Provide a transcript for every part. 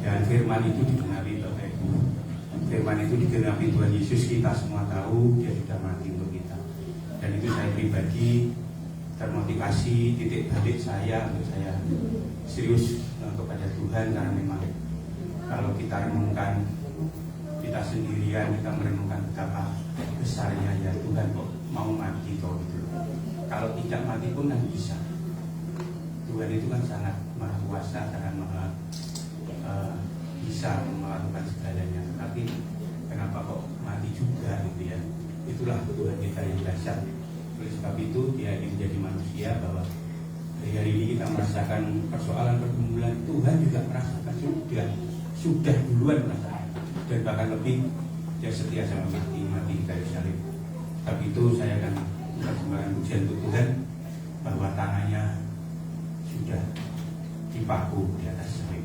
Dan firman itu digenapi Bapak Ibu. Firman itu digenapi Tuhan Yesus, kita semua tahu dia sudah mati untuk kita. Dan itu saya pribadi termotivasi, titik balik saya untuk saya serius kepada Tuhan, karena memang kalau kita renungkan kita sendirian, kita merenungkan betapa besarnya ya Tuhan kok mau mati kok gitu. Kalau tidak mati pun kan bisa. Tuhan itu kan sangat maha kuasa, sangat maha bisa melakukan segalanya. Tapi kenapa kok mati juga gitu ya? Itulah Tuhan kita yang dahsyat. Oleh sebab itu dia ingin menjadi manusia, bahwa hari ini kita merasakan persoalan pergumulan, Tuhan juga merasakan, sudah duluan merasakan, dan bahkan lebih dia setia sama mati di kayu salib. Tapi itu saya akan mempersembahkan pujian untuk Tuhan bahwa tangannya sudah dipaku di atas salib.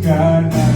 Karena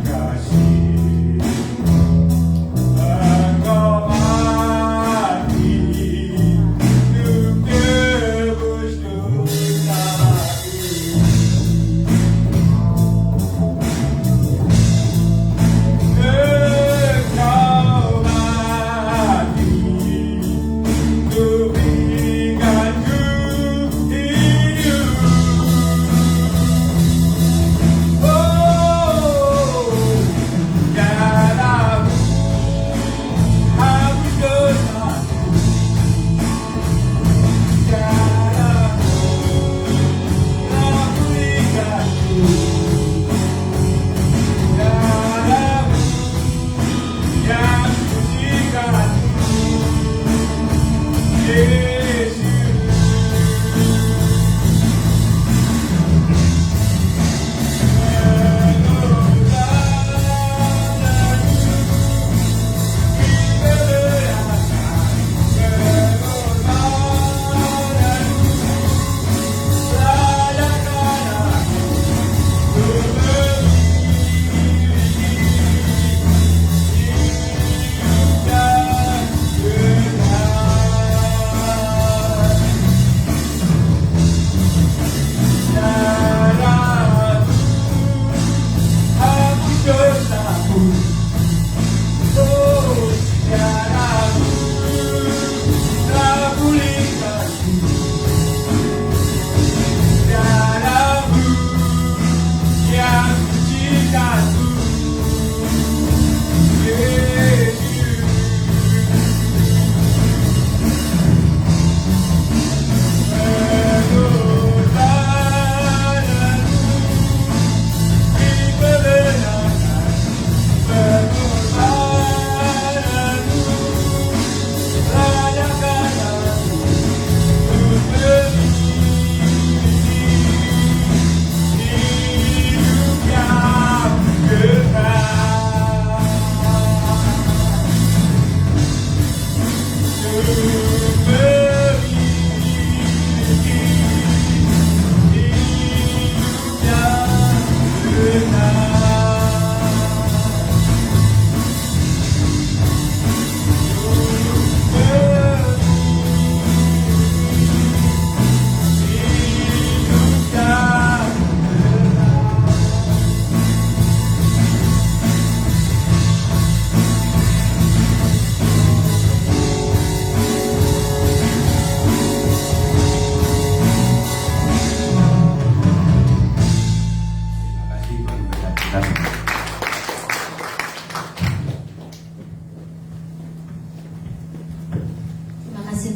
kasih engkau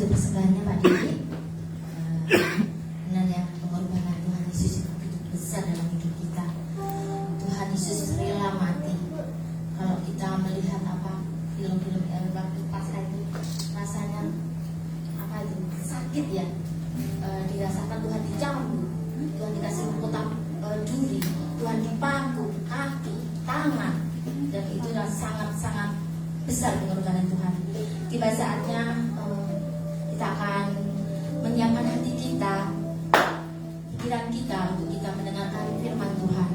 begitu persembahannya Pak Didi. Benar ya, pengorbanan Tuhan Yesus itu begitu besar dalam hidup kita. Tuhan Yesus rela mati. Kalau kita melihat film-film waktu pasca itu, rasanya itu sakit ya. Dirasakan Tuhan dicambuk, Tuhan dikasih mahkota duri, Tuhan dipaku kaki, tangan, dan itu sangat-sangat besar pengorbanan Tuhan. Tiba saatnya kita akan menyiapkan hati kita, pikiran kita untuk kita mendengarkan firman Tuhan.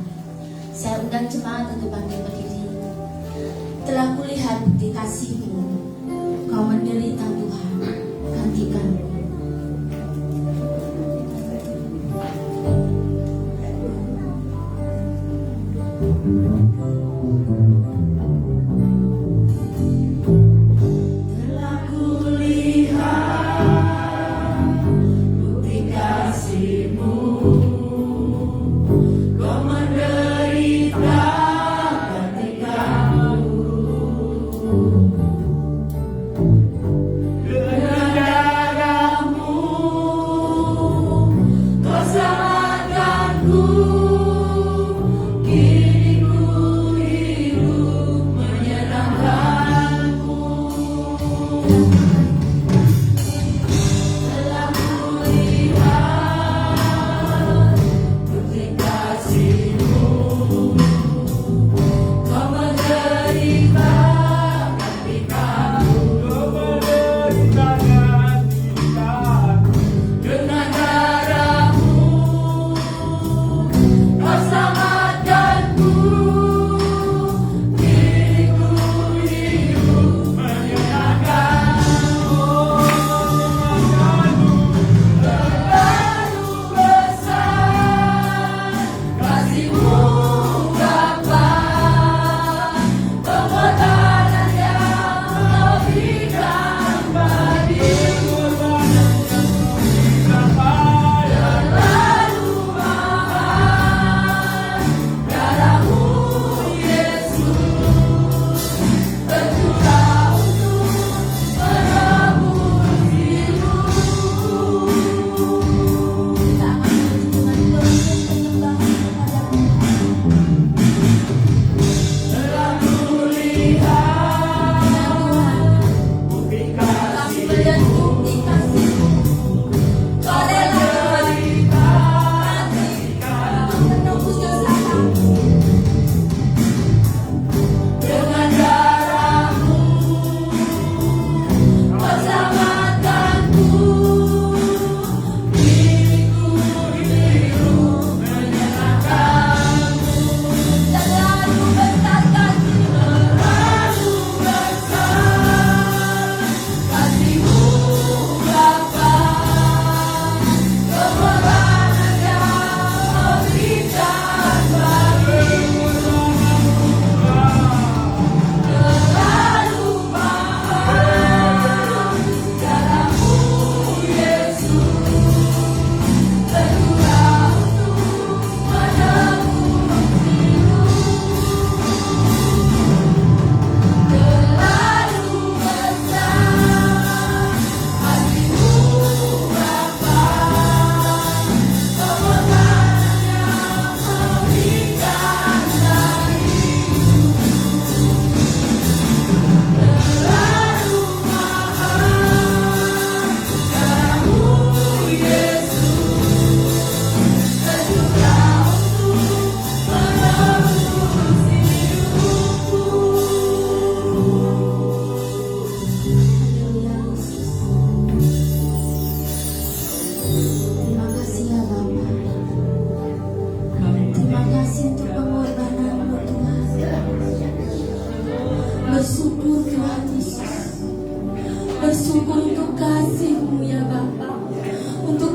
Saya undang jemaat untuk bangkit berdiri. Telah kulihat bukti kasih-Mu, Kau menderita Tuhan, gantikan-Mu.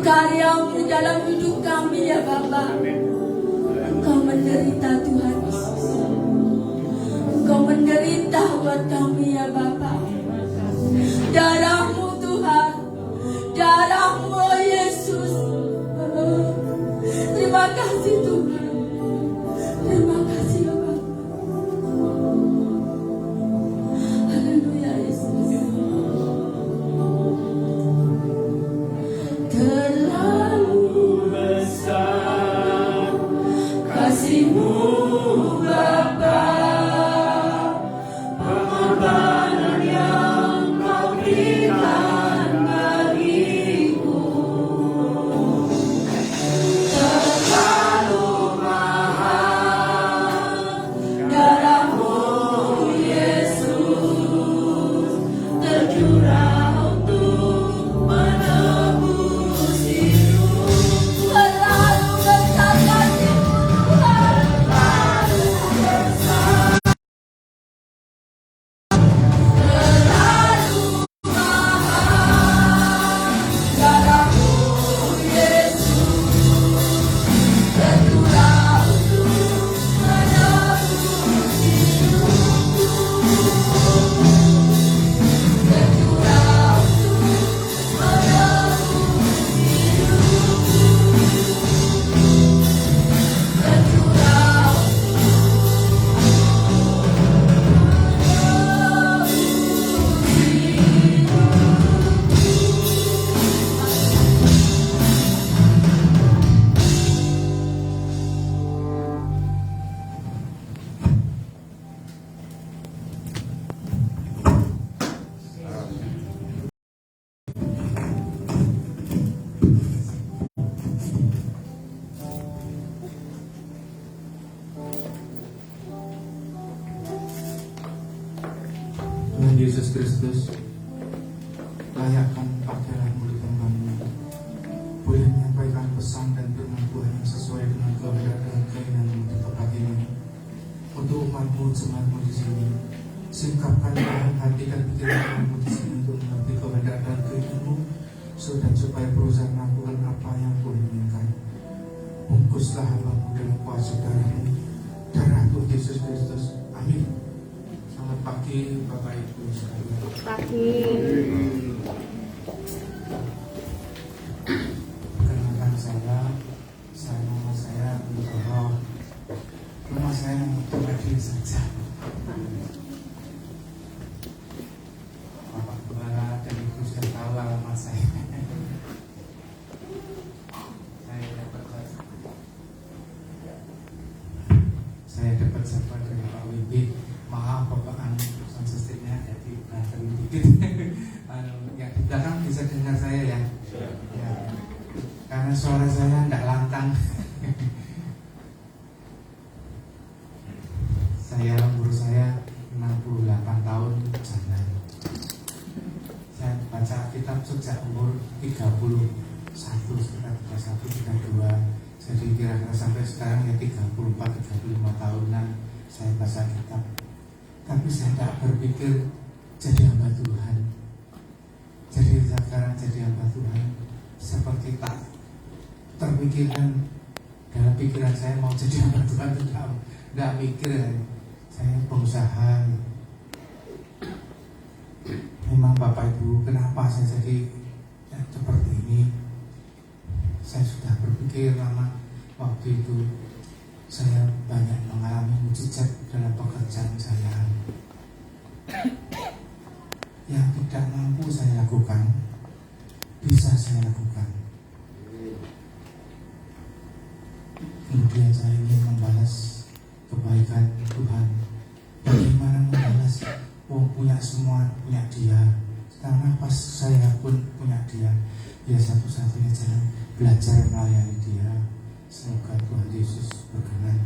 karya-Mu dalam hidup kami ya Bapa. Engkau menderita Tuhan Yesus. Engkau menderita buat kami ya Bapa. Darah-Mu Tuhan, darah-Mu Yesus. Terima kasih Tuhan. Terima kasih ya Bapa. Haleluya Yesus. Tuhan Yesus Kristus, layakkan pakaianmu di tengahmu, boleh menyampaikan pesan dan firman Tuhan yang sesuai dengan kehendak dan keinginanmu di tempat ini. Untuk umatmu, jemaatmu di sini, singkapkan hati dan pikiranmu di sini untuk mengerti kehendak dan keinginanmu, supaya berusaha melakukan apa yang Tuhan inginkan. Bungkuslah hambamu dengan kuasa darah Tuhan Yesus Kristus. Amin. Selamat pagi Bapak Ibu sekalian. Pagi. Perkenalkan saya nama saya Nugroho. Rumah saya tempat diri saja. Bapak Gembala dan Ibu sudah tahu alamat saya. Saya dapat support dari Pak Wibi. Maaf Bapak sound systemnya jadi berantem dikit. Yang di belakang bisa dengar saya ya. Ya. Karena suara saya tidak lantang. Umur saya 68 tahun jalan. Saya baca kitab sejak umur 31, sekitar 31, 32. Jadi kira-kira sampai sekarang ya 34-35 tahunan saya baca kitab. Tapi saya tidak berpikir jadi hamba Tuhan. Jadi sekarang jadi hamba Tuhan seperti tak terpikirkan dalam pikiran saya mau jadi hamba Tuhan, tidak mikir. Saya berusaha. Memang Bapak Ibu, kenapa saya jadi seperti ini? Saya sudah berpikir lama. Waktu itu saya banyak mengalami mujizat dalam pekerjaan saya. Yang tidak mampu saya lakukan, bisa saya lakukan. Kemudian saya ingin membalas kebaikan Tuhan. Bagaimana membalas? Punya semua, punya Dia. Sekarang pas saya pun punya Dia. Ya satu-satunya jalan belajar melayani Dia. Semoga Tuhan Yesus berkenan.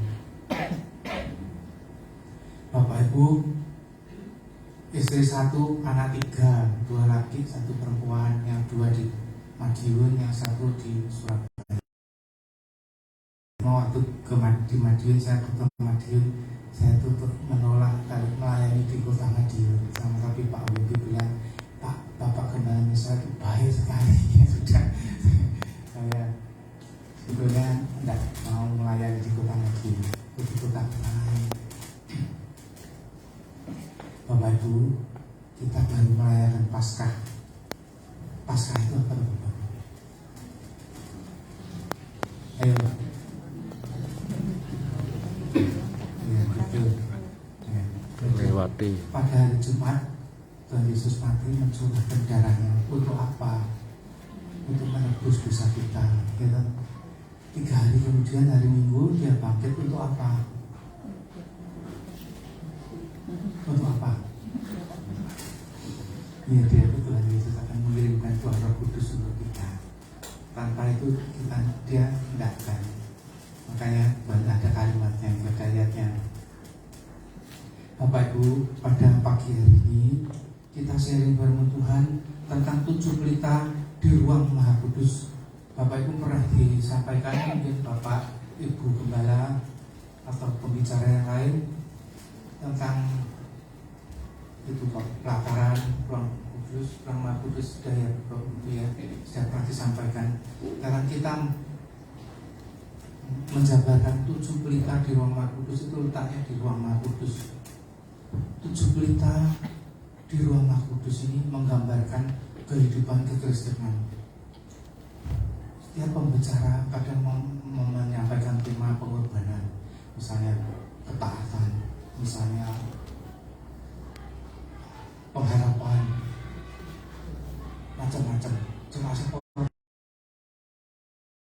Bapak Ibu, istri 1, anak 3, 2 laki, 1 perempuan, yang 2 di Madiun, yang 1 di Surabaya. Waktu di Madiun, saya ke Madiun, saya tutup menolak melayani di kota Madiun. Sama tapi Pak Wibi bilang, Pak, Bapak Gembala Misal itu baik sekali. Ya sudah, saya sebetulnya tidak mau melayani di kota Madiun, di kota lain. Bapak Ibu, kita baru merayakan Paskah. Paskah itu apa Bapak? Ayo. Ya, betul. Ya, Melewati. pada hari Jumat, Tuhan Yesus mati mencurahkan darahnya. Untuk apa? Untuk menebus dosa kita. Gitu. 3 hari kemudian, hari Minggu, dia bangkit untuk apa? Untuk apa? Ya, dia itu Tuhan Yesus akan mengirimkan Tuhan Roh Kudus untuk kita. Tanpa itu dia tidak akan. Makanya ada kalimatnya, ada ayatnya. Bapak Ibu, pada pagi hari ini kita sharing firman Tuhan tentang 7 pelita di ruang Maha Kudus. Bapak Ibu pernah disampaikan mungkin Bapak Ibu Gembala atau pembicara yang lain tentang itu pelataran ruang kudus, ruang Maha Kudus sudah ya Bapak Ibu ya, sudah pernah disampaikan. Karena kita menjabarkan 7 pelita di ruang Maha Kudus itu letaknya di ruang Maha Kudus. 7 pelita di ruang Maha Kudus ini menggambarkan kehidupan kekristenan. Setiap pembicara kadang menyampaikan tema pengorbanan, misalnya ketaatan, misalnya pengharapan, macam-macam. Termasuk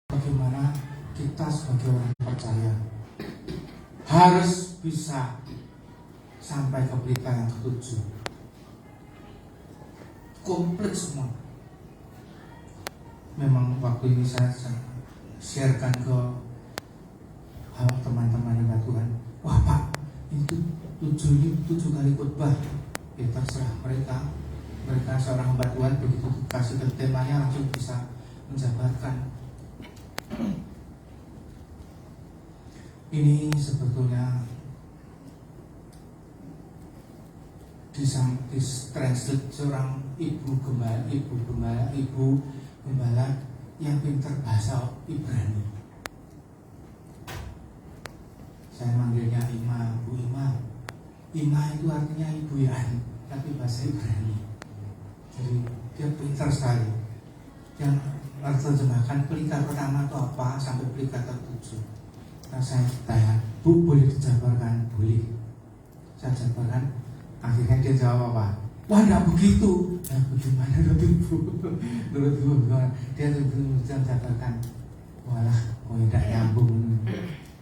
bagaimana kita sebagai orang percaya harus bisa sampai ke pelita yang ke-7, komplit semua. Memang waktu ini saya sharekan ke teman-teman yang Tuhan. Wah Pak, itu 7 kali khotbah ya terserah mereka. Mereka seorang hamba Tuhan begitu dikasih ke temanya langsung bisa menjabarkan. Ini sebetulnya ditranslate seorang ibu gembala yang pintar bahasa Ibrani. Saya manggilnya Ima, Bu Ima. Ima itu artinya ibu ya, tapi bahasa Ibrani. Jadi dia pintar sekali. Yang menerjemahkan pelita pertama itu apa sampai pelita ke-7. Nah saya tanya, Bu boleh dijabarkan? Boleh. Saya jabarkan. Akhirnya dia jawab apa? Wah enggak begitu. Ya bagaimana menurut Ibu? Menurut Ibu dia menjabarkan. Walah, tidak nyambung.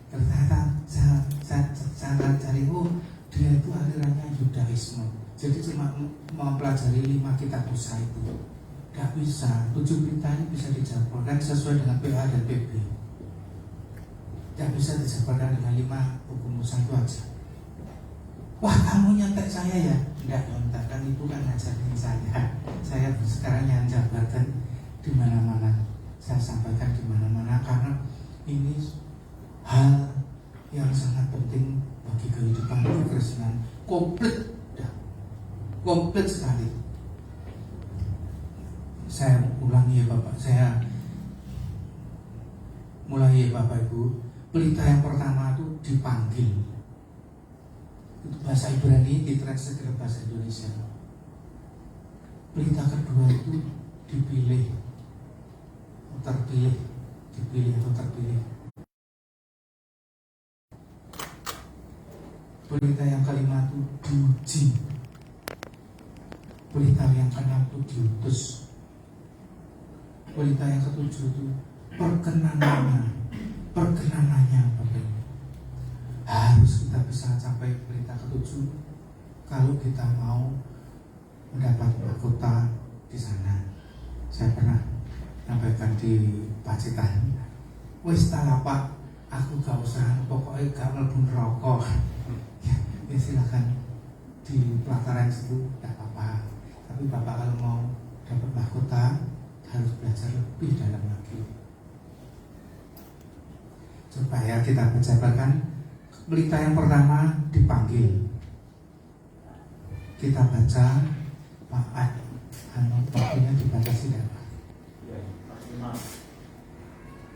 Ternyata saya cari, oh dia itu alirannya Yudaisme. Jadi cuma mempelajari 5 kitab Musa itu. Gak bisa, 7 berita ini bisa dijabarkan sesuai dengan PA dan PB. Gak bisa dijabarkan dengan 5 hukum Musa itu aja. Wah kamu nyontek saya ya? Enggak nyontek, kan Ibu kan ngajarin saya. Saya sekarang yang jabarkan di mana-mana. Saya sampaikan di mana-mana karena ini hal yang sangat penting bagi kehidupan kekristenan. Komplit sekali. Saya ulangi ya Bapak, saya mulai ya Bapak Ibu. Pelita yang pertama itu dipanggil. Itu bahasa Ibrani ditranslate ke bahasa Indonesia. Pelita kedua itu dipilih, terpilih, dipilih atau terpilih. Pelita yang kelima itu diuji. Pelita yang keenam itu diutus. Pelita yang ketujuh itu perkenanannya Bapak. Harus kita bisa capai pelita ketujuh kalau kita mau mendapat mahkota di sana. Saya pernah sampaikan di Pacitan. Wis tak apa, aku gak usah, pokoknya gak mlebu neraka. Ya silakan di pelataran situ tidak apa-apa. Tapi Bapak kalau mau dapat mahkota harus belajar lebih dalam lagi supaya kita menjabarkan. Pelita yang pertama dipanggil. Kita baca Pak waktunya dibatasi tidak Pak?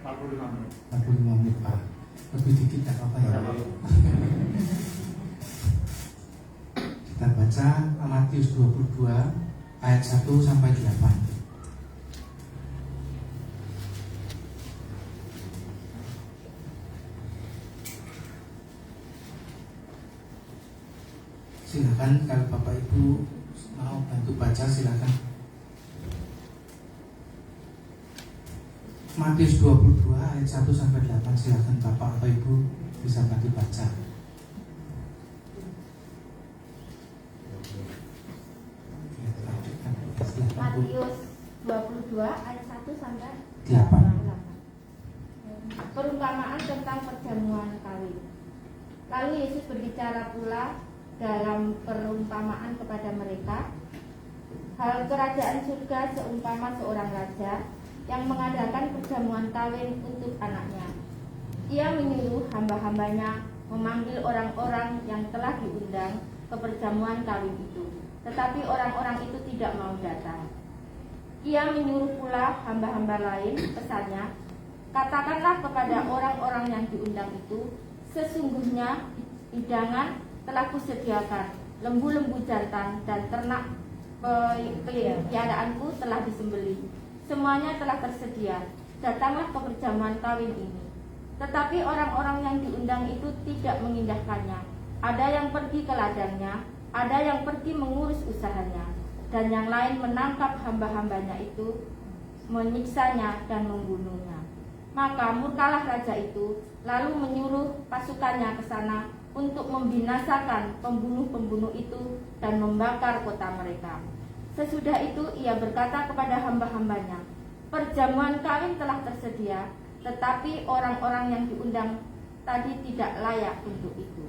45 menit Pak. Lebih dikit tidak apa ya? Kita baca Matius 22 ayat 1 sampai 8. Silakan kalau Bapak Ibu mau bantu baca silakan. Matius 22 ayat 1 sampai 8 silakan Bapak atau Ibu bisa bantu baca. Matius 22 ayat 1 sampai 8. Perumpamaan tentang perjamuan kawin. Lalu Yesus berbicara pula dalam perumpamaan kepada mereka, hal kerajaan surga seumpama seorang raja yang mengadakan perjamuan kawin untuk anaknya. Ia menyuruh hamba-hambanya memanggil orang-orang yang telah diundang ke perjamuan kawin itu, tetapi orang-orang itu tidak mau datang. Ia menyuruh pula hamba-hamba lain, pesannya, katakanlah kepada orang-orang yang diundang itu, sesungguhnya hidangan telah kusediakan, lembu-lembu jantan dan ternak piaraanku telah disembelih. Semuanya telah tersedia. Datanglah ke perjamuan kawin ini. Tetapi orang-orang yang diundang itu tidak mengindahkannya. Ada yang pergi ke ladangnya, ada yang pergi mengurus usahanya, dan yang lain menangkap hamba-hambanya itu, menyiksanya dan membunuhnya. Maka murkalah raja itu, lalu menyuruh pasukannya ke sana untuk membinasakan pembunuh-pembunuh itu dan membakar kota mereka. Sesudah itu ia berkata kepada hamba-hambanya, perjamuan kawin telah tersedia, tetapi orang-orang yang diundang tadi tidak layak untuk itu.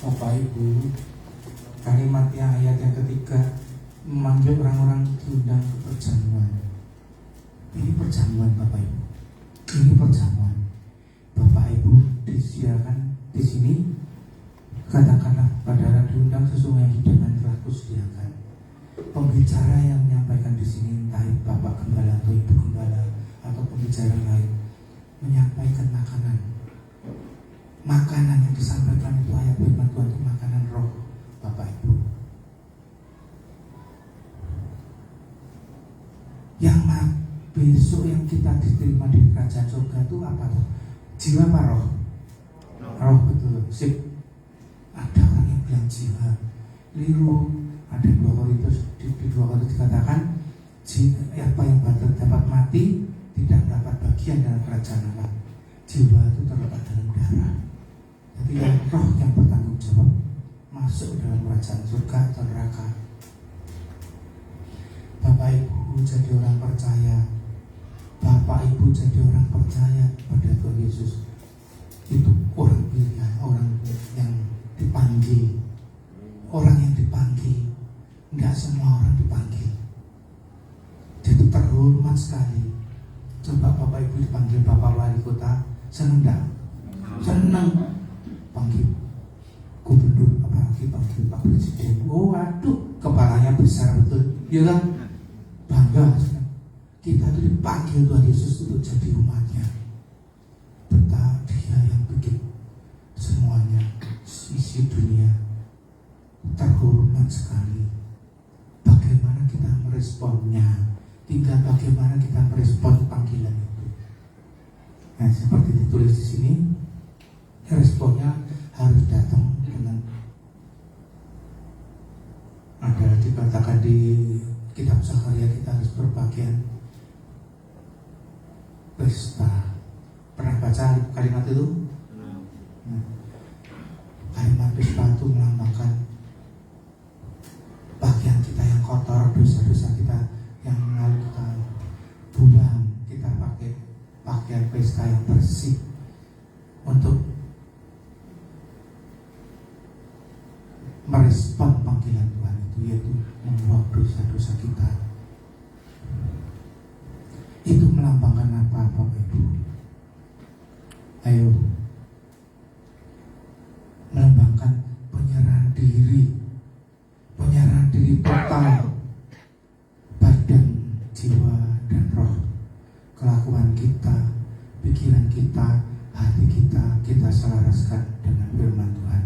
Bapak Ibu, kalimat yang ayat yang ketiga memanggil orang-orang diundang ke perjamuan. Ini perjamuan Bapak Ibu. Ini perjamuan. Bapak Ibu disediakan di sini, katakanlah pada diundang sesungguhnya hidangan telah kusediakan. Pembicara yang menyampaikan di sini, entah itu Bapak Gembala atau Ibu Gembala atau pembicara lain, menyampaikan makanan. Makanan yang disampaikan itu ayat firman Tuhan itu makanan roh Bapak Ibu. Yang besok yang kita diterima di kerajaan surga itu apa tuh? Jiwa apa roh? Roh, betul. Sip. Ada orang yang bilang jiwa. Liru. Ada 2 Korintus, di 2 Korintus dikatakan apa yang dapat mati tidak dapat bagian dalam kerajaan Allah. Jiwa itu terletak dalam darah. Jadi roh yang bertanggung jawab masuk dalam kerajaan surga atau neraka. Bapak Ibu jadi orang percaya. Bapak Ibu jadi orang percaya pada Tuhan Yesus. Itu orang pilihan, orang yang dipanggil. Orang yang dipanggil. Enggak semua orang dipanggil. Jadi terhormat sekali. Coba Bapak Ibu dipanggil Bapak Wali Kota, senang enggak? Senang. Panggil gubernur, apalagi panggil Pak Presiden. Oh waduh, kepalanya besar betul. Ya kan? Bangga. Kita itu dipanggil Tuhan Yesus untuk jadi umatnya. Betapa Dia yang bikin semuanya, isi dunia. Terhormat sekali. Bagaimana kita meresponnya? Tinggal bagaimana kita merespon panggilan itu. Nah, seperti ditulis di sini, responnya harus datang dengan ada dikatakan di kitab Zakaria, kita harus berpakaian pesta. Pernah baca kalimat itu? Nah, kalimat pesta itu melambangkan bagian kita yang kotor, dosa-dosa kita yang lalu kita buang. Kita pakai pakaian pesta yang bersih untuk merespon panggilan Tuhan itu, yaitu membuang dosa-dosa kita. Itu melambangkan apa Bapak Ibu? Ayo, melambangkan penyerahan diri total, badan, jiwa, dan roh. Kelakuan kita, pikiran kita, hati kita selaraskan dengan firman Tuhan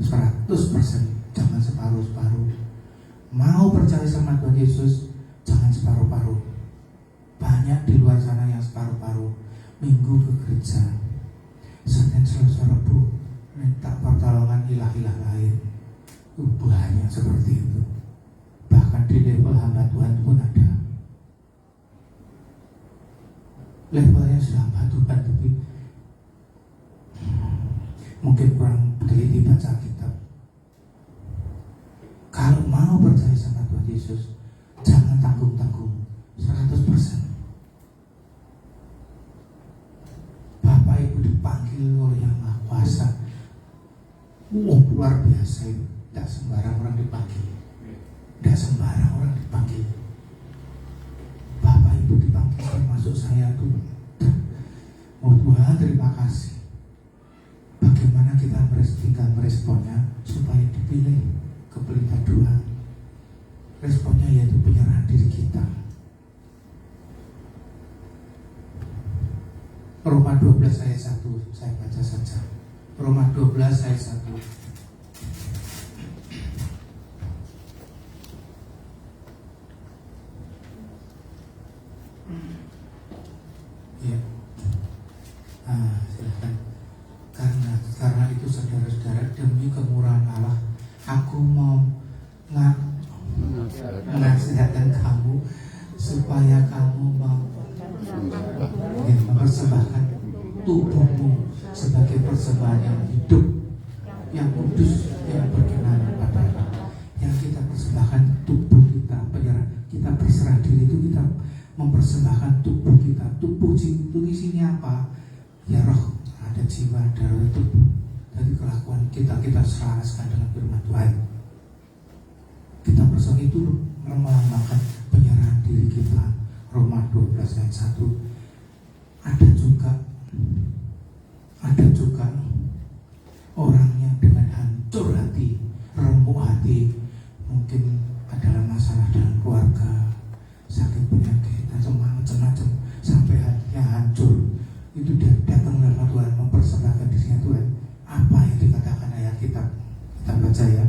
100%. Jangan separuh-separuh. Mau percaya sama Tuhan Yesus, jangan separuh-paruh. Banyak di luar sana yang separuh-paruh. Minggu ke gereja, Senin, Selasa, Rabu minta pertolongan ilah-ilah lain. Banyak seperti itu. Bahkan di level hamba Tuhan pun ada. Levelnya sudah hamba Tuhan, tapi mungkin kurang teliti baca kitab. Kalau mau percaya sama Tuhan Yesus, jangan tanggung-tanggung, 100%. Bapak Ibu dipanggil oleh Yang Maha Kuasa. Luar biasa itu. Tidak sembarang orang dipanggil. Tidak sembarang orang dipanggil. Bapak Ibu dipanggil, termasuk saya tuh. Oh Tuhan, terima kasih. Bagaimana kita tinggal meresponnya supaya dipilih ke pelita 2. Responnya yaitu penyerahan diri kita. Roma 12 ayat 1, saya baca saja. Roma 12 ayat 1. Ya. Silakan. Karena itu saudara-saudara, demi kemurahan Allah, aku mau menasihatkan kamu supaya kamu mau mempersembahkan tubuhmu sebagai persembahan yang hidup, yang kudus, yang berkenan kepada Allah. Yang kita persembahkan tubuh kita, penyerah kita, berserah diri itu kita mempersembahkan tubuh kita. Tubuh itu isinya apa? Ya roh, ada jiwa, ada roh, tubuh. dari kelakuan kita selaraskan dengan firman Tuhan. Kita bersama itu melambangkan penyerahan diri kita. Roma 12 ayat 1. Ada juga orang yang dengan hancur hati, remuk hati, mungkin adalah masalah dalam keluarga, sakit penyakit atau macam-macam, sampai hatinya hancur. Itu dia datang kepada Tuhan, mempersembahkan dirinya Tuhan. Apa yang dikatakan ayat kita baca ya.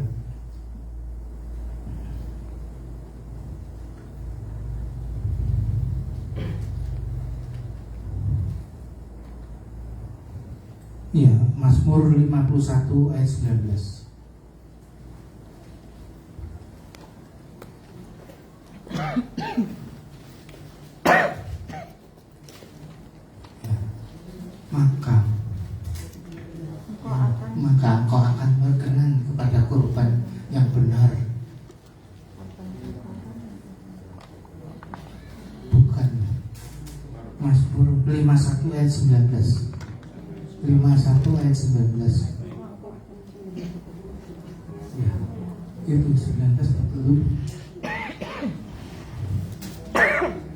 Iya, Mazmur 51 ayat 19. Maka engkau akan berkenan kepada kurban yang benar. Bukan. Mazmur 51 ayat 19. 51 ayat 19. Ya, itu 19 belum.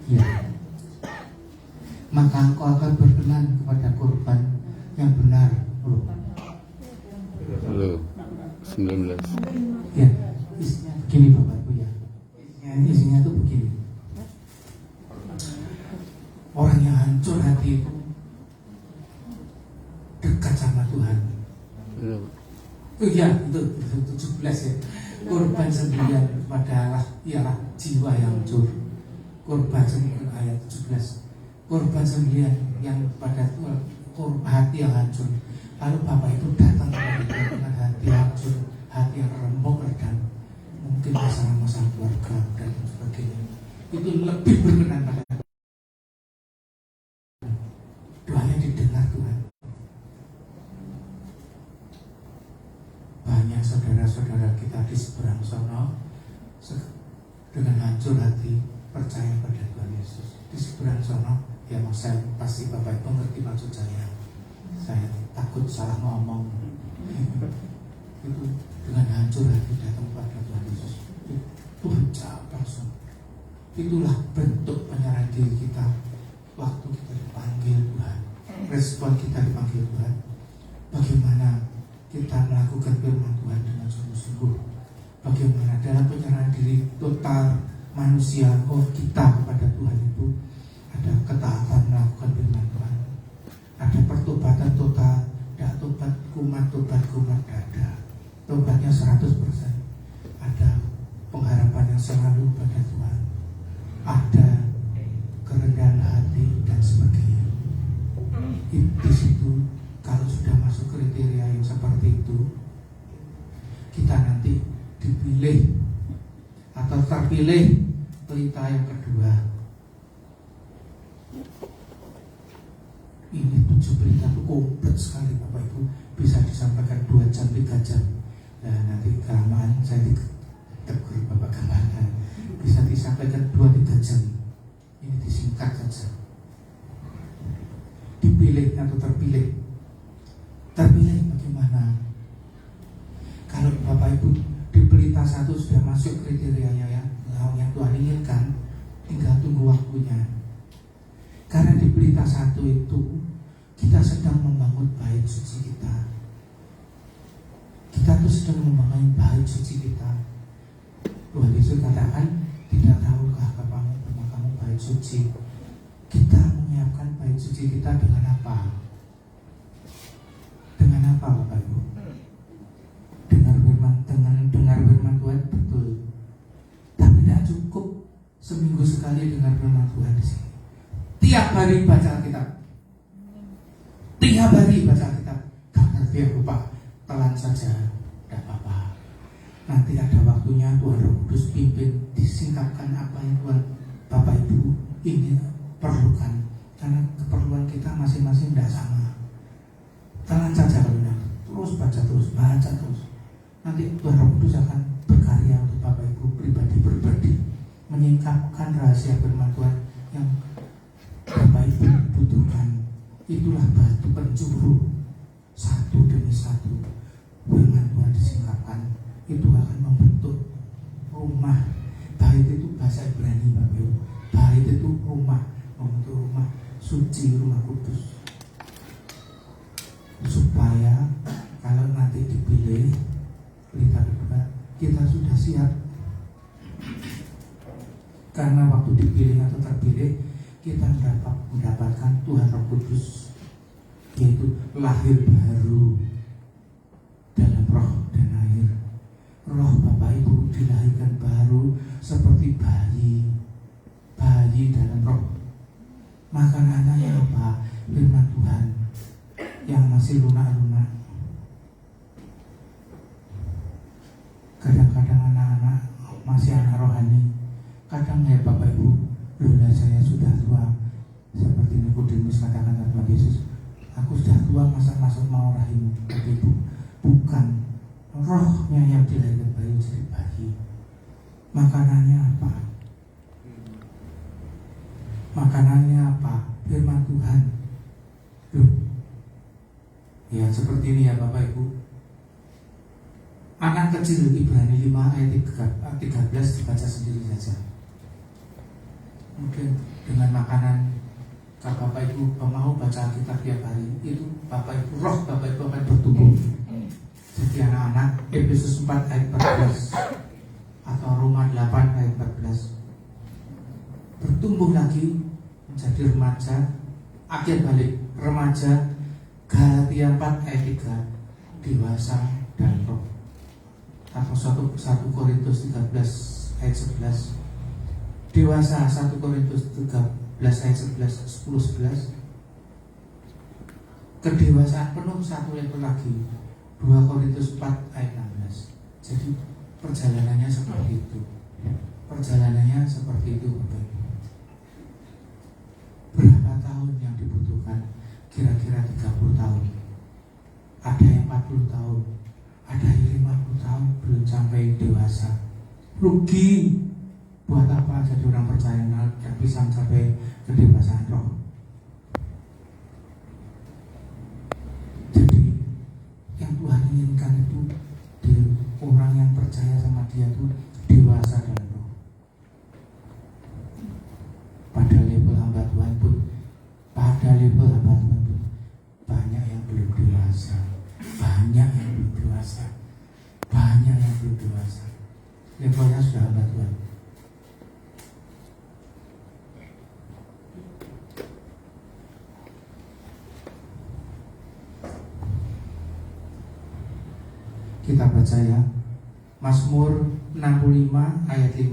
Ya. Maka engkau akan berkenan kepada kurban yang benar. Halo, 19. Ya, isinya begini Bapak Ibu ya. Isinya tuh begini. Orang yang hancur hati itu dekat sama Tuhan. Iya, itu 17 ya. Kurban sendirian padalah ialah jiwa yang hancur. Kurban sendirian ayat 17. Kurban sendirian yang pada Tuhan, hati yang hancur. Lalu Bapak itu datang kepada Tuhan dengan hati hancur, hati yang remuk dan mungkin masalah-masalah keluarga dan sebagainya. Itu lebih berkenan pada doanya didengar Tuhan. Banyak saudara-saudara kita di seberang sana dengan hancur hati percaya pada Tuhan Yesus. Di seberang sana, ya saya pasti Bapak Ibu mengerti maksud saya. Saya takut salah ngomong. Itu dengan hancur hati datang pada Tuhan Yesus. Tuhan jawab langsung. Itulah bentuk penyerahan diri kita waktu kita dipanggil Tuhan. Respon kita dipanggil Tuhan. Bagaimana kita melakukan firman Tuhan dengan sungguh-sungguh. Bagaimana dalam penyerahan diri total manusia kita kepada Tuhan itu ada ketaatan melakukan firman Tuhan. Ada pertobatan total, tidak tobat kumat, tidak ada. Tobatnya 100%. Ada pengharapan yang selalu pada Tuhan. Ada kerendahan hati dan sebagainya. Di situ kalau sudah masuk kriteria yang seperti itu, kita nanti dipilih atau terpilih pelita yang kedua. Ini 7 berita itu komplit sekali Bapak Ibu, bisa disampaikan 2 jam 3 jam. Nah nanti kelamaan saya ditegur Bapak Gembala, bisa disampaikan 2-3 jam. Ini disingkat saja. Dipilih atau terpilih. Terpilih bagaimana? Kalau Bapak Ibu di pelita 1 sudah masuk kriterianya yang Tuhan inginkan, tinggal tunggu waktunya. Karena di pelita 1 itu kita sedang membangun bait suci kita. Kita tuh sedang membangun bait suci kita. Tuhan Yesus katakan, tidak tahukah kamu bait suci? Kita menyiapkan bait suci kita dengan apa? Dengan apa Bapak Ibu? Dengar firman Tuhan, betul. Tapi tidak cukup seminggu sekali dengar firman Tuhan di sini. Tiap hari baca Alkitab. Tiap hari baca Alkitab. Gak ngerti aku Pak, telan saja, tidak apa-apa. Nanti ada waktunya Tuhan Roh Kudus pimpin, disingkapkan apa yang Tuhan Bapak Ibu ingin perlukan. Karena keperluan kita masing-masing tidak sama. Telan saja kalau terus baca terus. Nanti Tuhan Roh Kudus akan berkarya untuk Bapak Ibu pribadi menyingkapkan rahasia firman Tuhan yang Bapak Ibu butuhkan. Itulah batu penjuru. 1 satu demi satu firman Tuhan disingkapkan, itu akan membentuk rumah. Bait itu bahasa Ibrani, Bapak Ibu. Bait itu rumah, membentuk rumah suci, rumah kudus, supaya kalau nanti dipilih kita berdua, kita sudah siap. Karena waktu dipilih atau terpilih, kita mendapatkan Tuhan Roh Kudus, yaitu lahir baru dalam roh dan air. Roh Bapak Ibu dilahirkan baru seperti bayi dalam roh. Makanannya apa? Firman Tuhan yang masih lunak-lunak. Kadang-kadang anak-anak masih anak rohani, kadang ya Bapak Ibu, lola saya sudah tua, seperti Nikodemus katakan Tuhan Yesus, aku sudah tua, masa masuk mau rahim. Bapak Ibu, bukan, rohnya yang dilahirkan bayi jadi bayi. Makanannya apa? Makanannya apa? Firman Tuhan. Loh, ya seperti ini ya Bapak Ibu. Anak kecil Ibrani 5 ayat 13 dibaca sendiri saja. Mungkin dengan makanan, kalau Bapak Ibu mau baca Alkitab tiap hari, itu Bapak Ibu, roh Bapak Ibu akan bertumbuh. Jadi anak-anak, Efesus 4 ayat 14 atau Roma 8 ayat 14, bertumbuh lagi menjadi remaja, akhir balik remaja. Galatia 4 ayat 3, dewasa dan roh. Atau 1 Korintus 13 ayat 11, dewasa. 1 Korintus 13 ayat 10-11, kedewasaan penuh satu level lagi, 2 Korintus 4 ayat 16. Jadi perjalanannya seperti itu. Perjalanannya seperti itu, Bapak. Berapa tahun yang dibutuhkan? Kira-kira 30 tahun. Ada yang 40 tahun, ada yang 50 tahun belum sampai dewasa. Rugi. Buat apa jadi orang percaya dan bisa mencapai kedewasaan roh? Jadi yang Tuhan inginkan itu orang yang percaya sama Dia itu dewasa dalam roh. Pada level hamba Tuhan pun, banyak yang belum dewasa, levelnya sudah hamba Tuhan. Kita baca ya, Mazmur 65 ayat 5.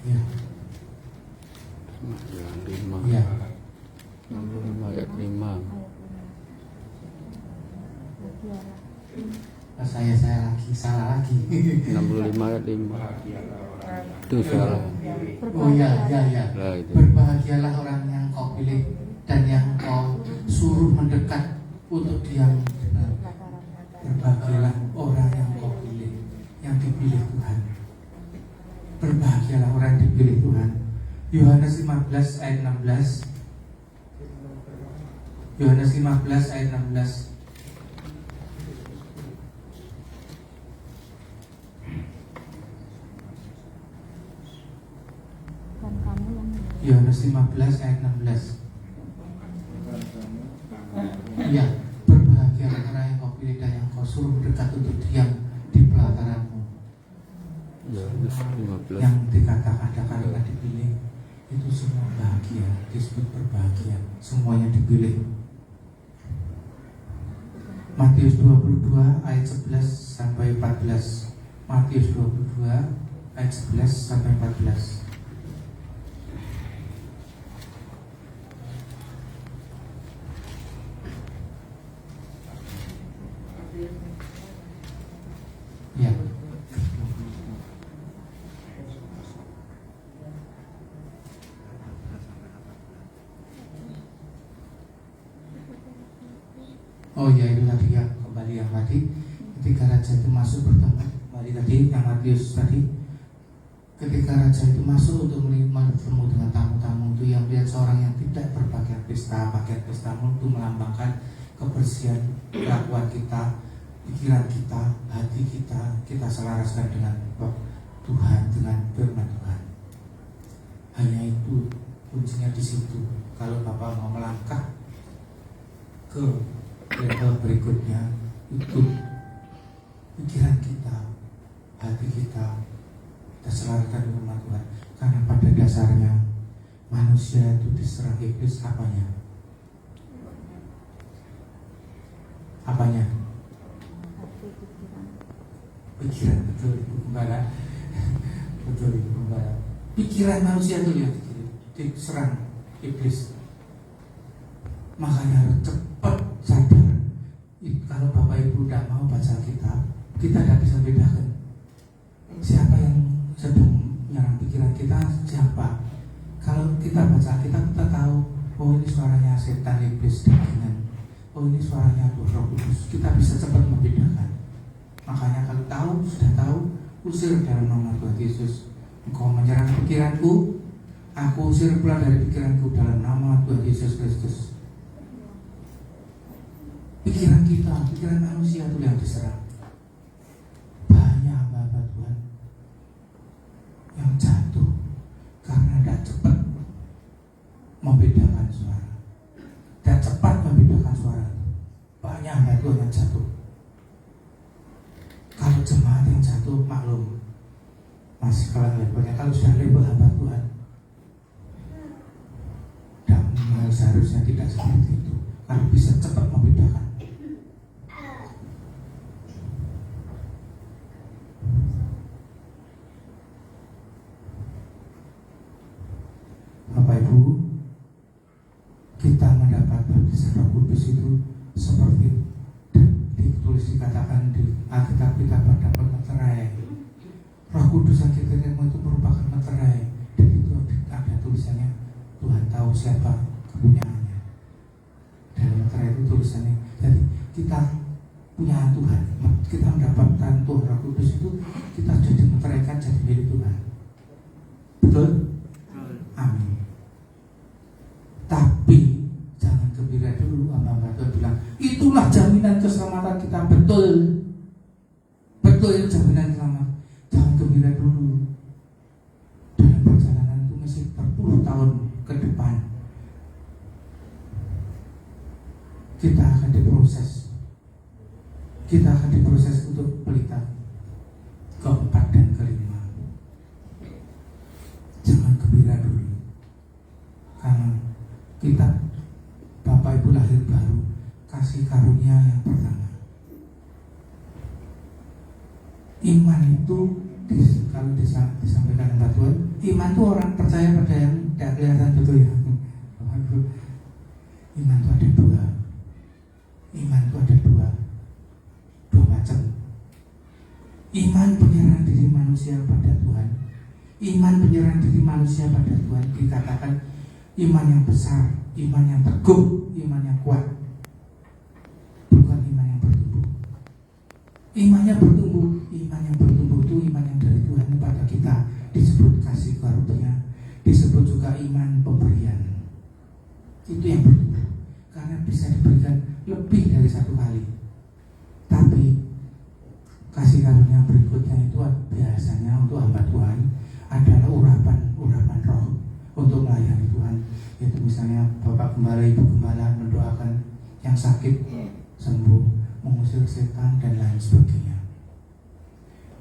Ya. Ya. 65 ayat 5. Saya lagi salah lagi. 65 ayat 5. Itu salah. Oh ya. Lah itu. Berbahagialah orang yang kau pilih dan yang kau suruh mendekat untuk diam. Berbahagialah orang yang kau pilih, yang dipilih Tuhan. Berbahagialah orang yang dipilih Tuhan. Yohanes 15 ayat 16. Yohanes 15 ayat 16. Yohanes 15 ayat 16. Iya, berbahagialah orang yang kau pilih dan yang kau suruh mendekat untuk diam di pelataranmu. Yohanes 15. Yang dikatakan ada kalimat dipilih, itu semua bahagia, disebut berbahagia, semuanya dipilih. Matius 22 ayat 11 sampai 14. Matius 22 ayat 11 sampai 14. Ya. Oh ya, itu tadi ya, kembali yang tadi ketika raja itu masuk pertama, kembali tadi yang Matius tadi, ketika raja itu masuk untuk bertemu dengan tamu-tamu itu, yang melihat seorang yang tidak berpakaian pesta itu melambangkan kebersihan kelakuan kita, pikiran kita, hati kita selaraskan dengan Tuhan, dengan firman Tuhan. Hanya itu kuncinya di situ. Kalau Bapak mau melangkah ke level berikutnya, itu pikiran kita, hati kita selaraskan dengan Tuhan. Karena pada dasarnya manusia itu diserang iblis apanya? Pikiran, betul Ibu Gembala. Betul Ibu Gembala. Pikiran manusia itu yang diserang iblis. Makanya harus cepat sadar. Kalau Bapak Ibu tidak mau baca kitab, kita tidak bisa bedakan siapa yang sedang menyerang pikiran kita, siapa. Kalau kita baca kitab, kita tahu, oh ini suaranya setan, iblis, dagingan. Oh ini suaranya Roh Kudus. Kita bisa cepat membedakan. Makanya kalau sudah tahu, usir dalam nama Tuhan Yesus. Engkau menyerang pikiranku, aku usir pula dari pikiranku dalam nama Tuhan Yesus Kristus. Pikiran kita, pikiran manusia itu yang diserang. Banyak hamba Tuhan yang jatuh karena tidak cepat membedakan suara, tidak cepat membedakan suara. Banyak hamba Tuhan yang jatuh. Kalau jemaat yang jatuh, maklum, masih kalah levelnya. Kalau sudah level hamba Tuhan, dan seharusnya tidak seperti itu. Kalau bisa cepat membedakan. Bapak Ibu, kita mendapat baptisan Roh Kudus itu seperti ditulis, dikatakan di Alkitab, kita mendapat meterai. Roh Kudus yang kita terima itu merupakan meterai, dan itu ada tulisannya, Tuhan tahu siapa kepunyaannya. Dan meterai itu tulisannya, jadi kita punya Tuhan, kita mendapatkan Tuhan Roh Kudus itu, kita jadi meteraikan, jadi milik Tuhan. Betul? Amin. Tapi jangan gembira dulu. Hamba Tuhan bilang, itulah jaminan keselamatan kita. Betul itu jaminan selamat. Jangan gembira dulu. Dalam perjalanan itu masih berpuluh tahun ke depan, kita akan diproses. Kita akan diproses untuk pelita keempat dan kelima. Jangan gembira dulu, karena kita, Bapak Ibu lahir baru, kasih karunia yang pertama. Iman itu kalau disampaikan oleh Tuhan, iman itu orang percaya pada yang tidak kelihatan, betul ya. Iman itu ada dua. Iman itu ada dua macam. Iman penyerahan diri manusia pada Tuhan. Iman penyerahan diri manusia pada Tuhan dikatakan iman yang besar, iman yang teguh, iman yang kuat. Bukan iman yang bertumbuh. Iman yang bertumbuh itu iman yang dari Tuhan kepada kita, disebut kasih karunia, disebut juga iman pemberian. Itu yang bertumbuh, karena bisa diberikan lebih dari satu kali. Tapi kasih karunia berikutnya itu biasanya untuk hamba Tuhan adalah urapan roh untuk melayani Tuhan. Itu misalnya Bapak Gembala, Ibu Gembala mendoakan yang sakit sembuh, mengusir setan dan lain sebagainya.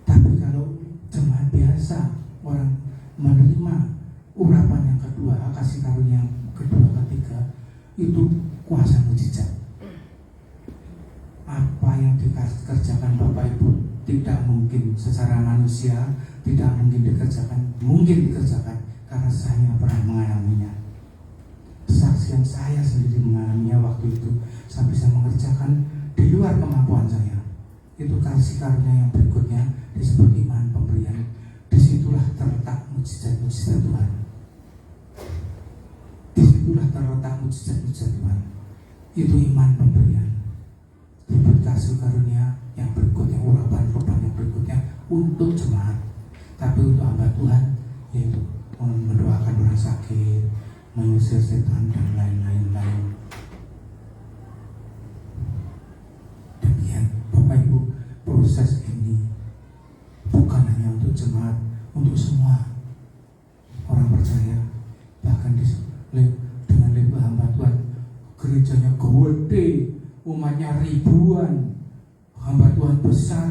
Tapi kalau jemaat biasa, orang menerima urapan yang kedua, kasih karunia yang kedua, ketiga, itu kuasa mujizat. Apa yang dikerjakan Bapak Ibu tidak mungkin secara manusia, tidak mungkin dikerjakan karena saya pernah mengalaminya. Kesaksian saya sendiri mengalaminya waktu itu, saya bisa mengerjakan di luar kemampuan saya. Itu kasih karunia yang berikutnya, disebut iman pemberian. Disitulah terletak mujizat-mujizat Tuhan. Disitulah terletak mujizat-mujizat Tuhan. Itu iman pemberian. Disebut kasih karunia yang berikutnya, urapan yang berikutnya untuk jemaat. Tapi untuk hamba Tuhan, yaitu mendoakan orang sakit, mengusir setan dan lain-lain. Demikian Bapak Ibu, proses ini bukan hanya untuk jemaat, untuk semua orang percaya. Bahkan dengan level hamba Tuhan, gerejanya gede, umatnya ribuan, hamba Tuhan besar,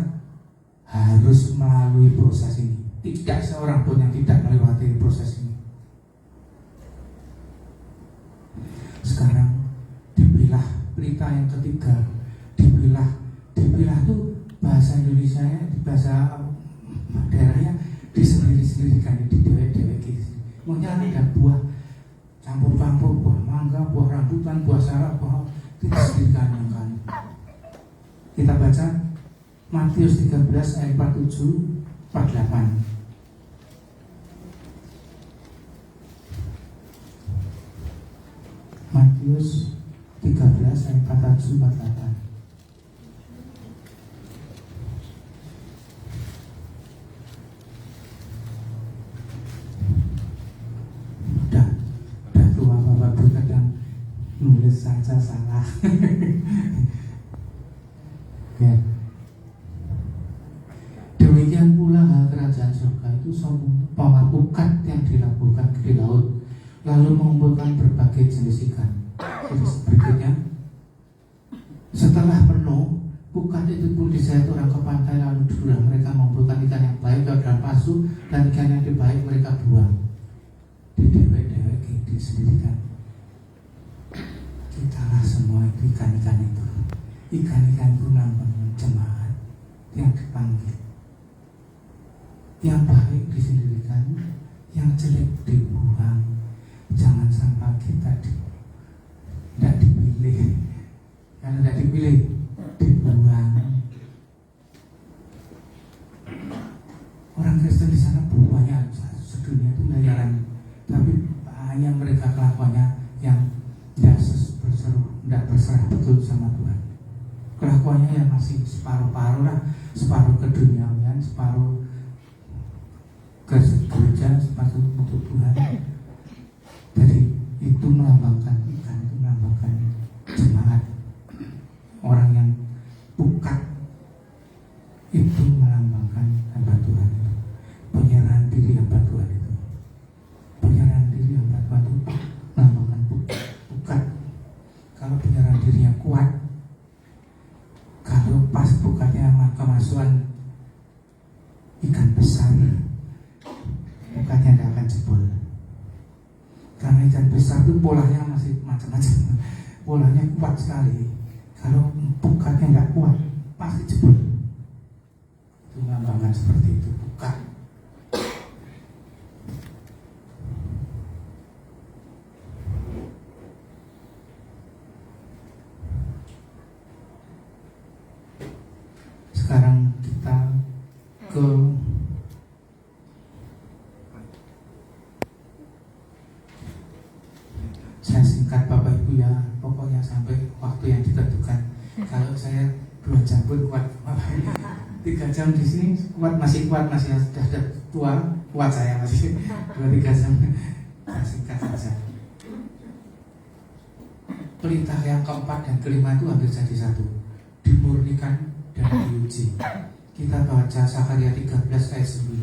harus melalui proses ini. Tidak seorang pun yang tidak melewati proses ini. Sekarang dipilah pelita yang ketiga. Dipilah itu bahasa Indonesia, bahasa daerahnya disendiri-sendirikan, didewek-dewek gitu. Maunya ada buah campur-campur, buah mangga, buah rambutan, buah salak, buah itu disendirikan kan. Kita baca Matius 13 ayat 47 48. Matius 13 ayat 47 48. Udah tua Bapak kadang nulis saja salah. Ya. Demikian pula hal kerajaan surga itu bahwa pukat yang dilabuhkan di laut, lalu mengumpulkan berbagai jenis ikan. Terus berikutnya, setelah penuh, pukat itu pun diseret orang ke pantai, lalu dululah mereka mengumpulkan ikan yang baik ke dalam pasu, dan ikan yang baik mereka buang. Didewek-dewek, disendirikan. Kitalah semua itu ikan-ikan itu. Ikan-ikan itu lambang jemaat yang dipanggil. Yang baik disendirikan, yang jelek dibuang. Jangan sampai kita tidak dipilih. Karena tidak dipilih, dibuang. Orang Kristen di sana banyak, sedunia itu miliaran, tapi hanya mereka kelakuannya yang tidak berserah betul sama Tuhan. Kelakuannya yang masih separuh-paruh lah, separuh keduniawian, separuh ke gereja, separuh untuk Tuhan. Jadi itu melambangkan ikan, itu melambangkan jemaat. Orang yang pukat itu melambangkan hamba Tuhan itu. Penyerahan diri hamba Tuhan itu. Penyerahan diri hamba Tuhan itu melambangkan pukat. Kalau penyerahan dirinya kuat, kalau pas pukatnya kemasukan ikan besar, pukatnya tidak akan jebol. Karena ikan besar itu polanya masih macam-macam, polanya kuat sekali. Kalau pukatnya tidak kuat, pasti jebol. Itu melambangkan seperti itu, pukat. Sekarang kita ke saya singkat Bapak Ibu ya, pokoknya sampai waktu yang ditentukan. Kalau saya 2 jam pun kuat, 3 jam di sini kuat, masih sudah tua, kuat saya masih 2-3 jam. Saya singkat saja. Perintah yang keempat dan kelima itu hampir jadi satu, dimurnikan dan diuji. Kita baca Zakaria 13 ayat 9.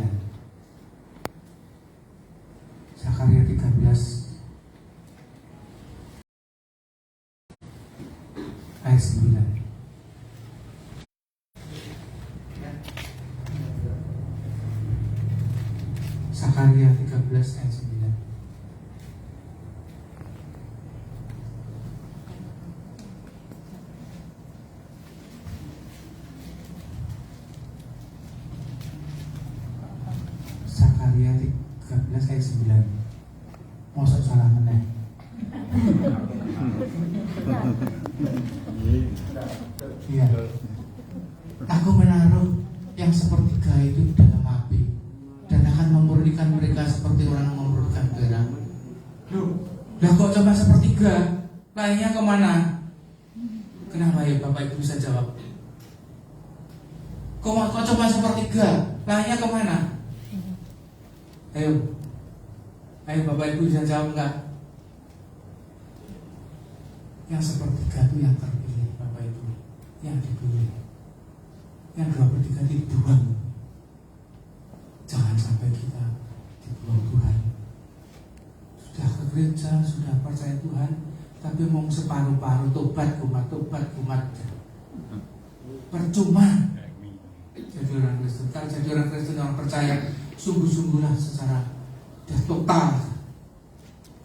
Zakaria 13 ayat 9. Zakaria 13 ayat 9. Zakaria 13 ayat 9. Mosok salah meneh. Iya. Aku menaruh yang sepertiga itu dalam api dan akan memurnikan mereka seperti orang memurnikan perak. Lah kok cuma sepertiga? Lainnya kemana? Kenapa ya Bapak Ibu bisa jawab? Kok cuma sepertiga? Lainnya kemana? Ayo Bapak Ibu bisa jawab enggak? Yang sepertiga itu yang terpilih Bapak Ibu, yang dipilih. Yang 2/3 dibuang. Jangan sampai kita dibuang Tuhan. Sudah ke gereja, sudah percaya Tuhan, tapi mau separuh-paruh tobat kumat. Percuma. Jadi orang Kristen, kalau jadi orang Kristen orang percaya, sungguh-sungguhlah secara total.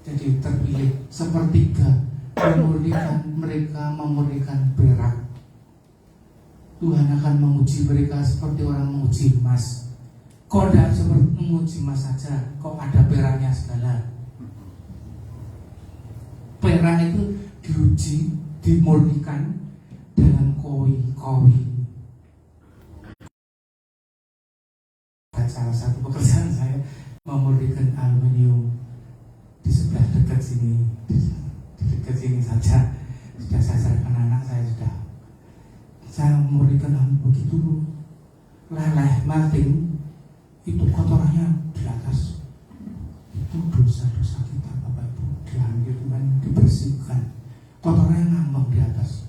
Jadi terpilih sepertiga, memurnikan perak. Tuhan akan menguji mereka seperti orang menguji emas. Kok tidak seperti menguji emas saja, kok ada peraknya segala. Perak itu diuji, dimurnikan dengan koi. Salah satu pekerjaan saya memurnikan aluminium di sebelah dekat sini, di dekat sini saja. Sudah saya serahkan anak saya memurnikan begitu leleh mating, itu kotorannya di atas. Itu dosa-dosa kita Bapak Ibu diambil Tuhan, dibersihkan. Kotorannya ngambang di atas.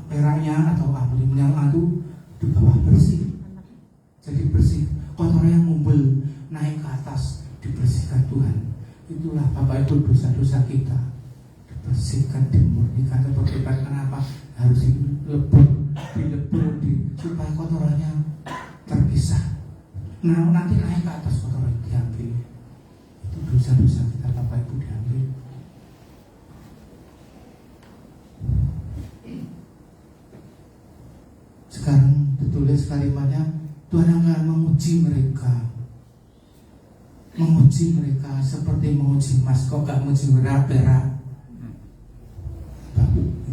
Peraknya atau aluminium itu di bawah bersih. Jadi bersih, kotorannya ngumpul naik ke atas, dibersihkan Tuhan. Itulah Bapak Ibu dosa-dosa kita, dibersihkan, dimurnikan. Seperti kenapa harus dilebur supaya kotorannya terpisah. Nah nanti naik ke atas, kotoran diambil. Itu dosa-dosa kita Bapak Ibu diambil. Sekarang ditulis kalimatnya, Tuhan akan menguji mereka seperti menguji emas. Kok gak menguji perak?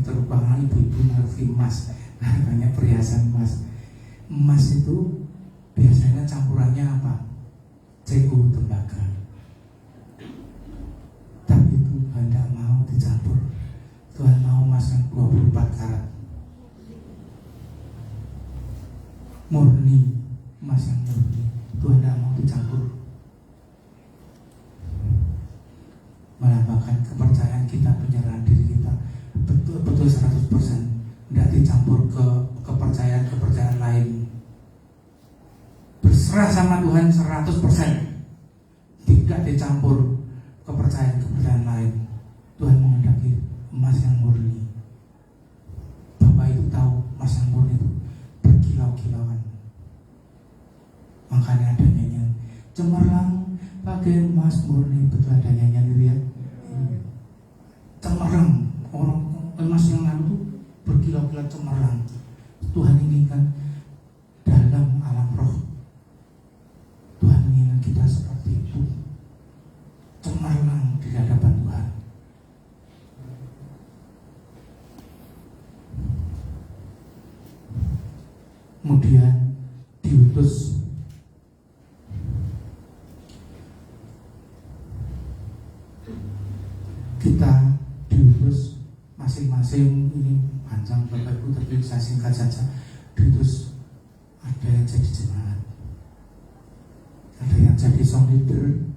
Terutama ibu-ibu naruh emas, banyak perhiasan emas. Emas itu biasanya campurannya apa? CU, tembaga. Tapi Tuhan tidak mau dicampur. Tuhan mau emas yang 24 karat murni. Emas yang murni, Tuhan tidak mau dicampur. Melambangkan kepercayaan kita, penyerahan diri kita betul-betul 100%, tidak dicampur ke kepercayaan lain. Berserah sama Tuhan 100%, tidak dicampur kepercayaan lain. Tuhan menghendaki emas yang murni. Bapak itu tahu emas yang murni itu berkilau-kilauan. Makanya ada nyanyian cemerlang pakai emas murni, betul ada nyanyian itu ya. Cemerlang, orang emas yang lalu itu berkilau-kilau cemerlang. Tuhan inginkan dalam alam roh, Tuhan inginkan kita seperti itu, cemerlang di hadapan Tuhan. Kemudian diutus kita, diutus masing-masing. Ini panjang Bapak Ibu, tapi saya singkat saja. Diutus, ada yang jadi jemaat, ada yang jadi song leader,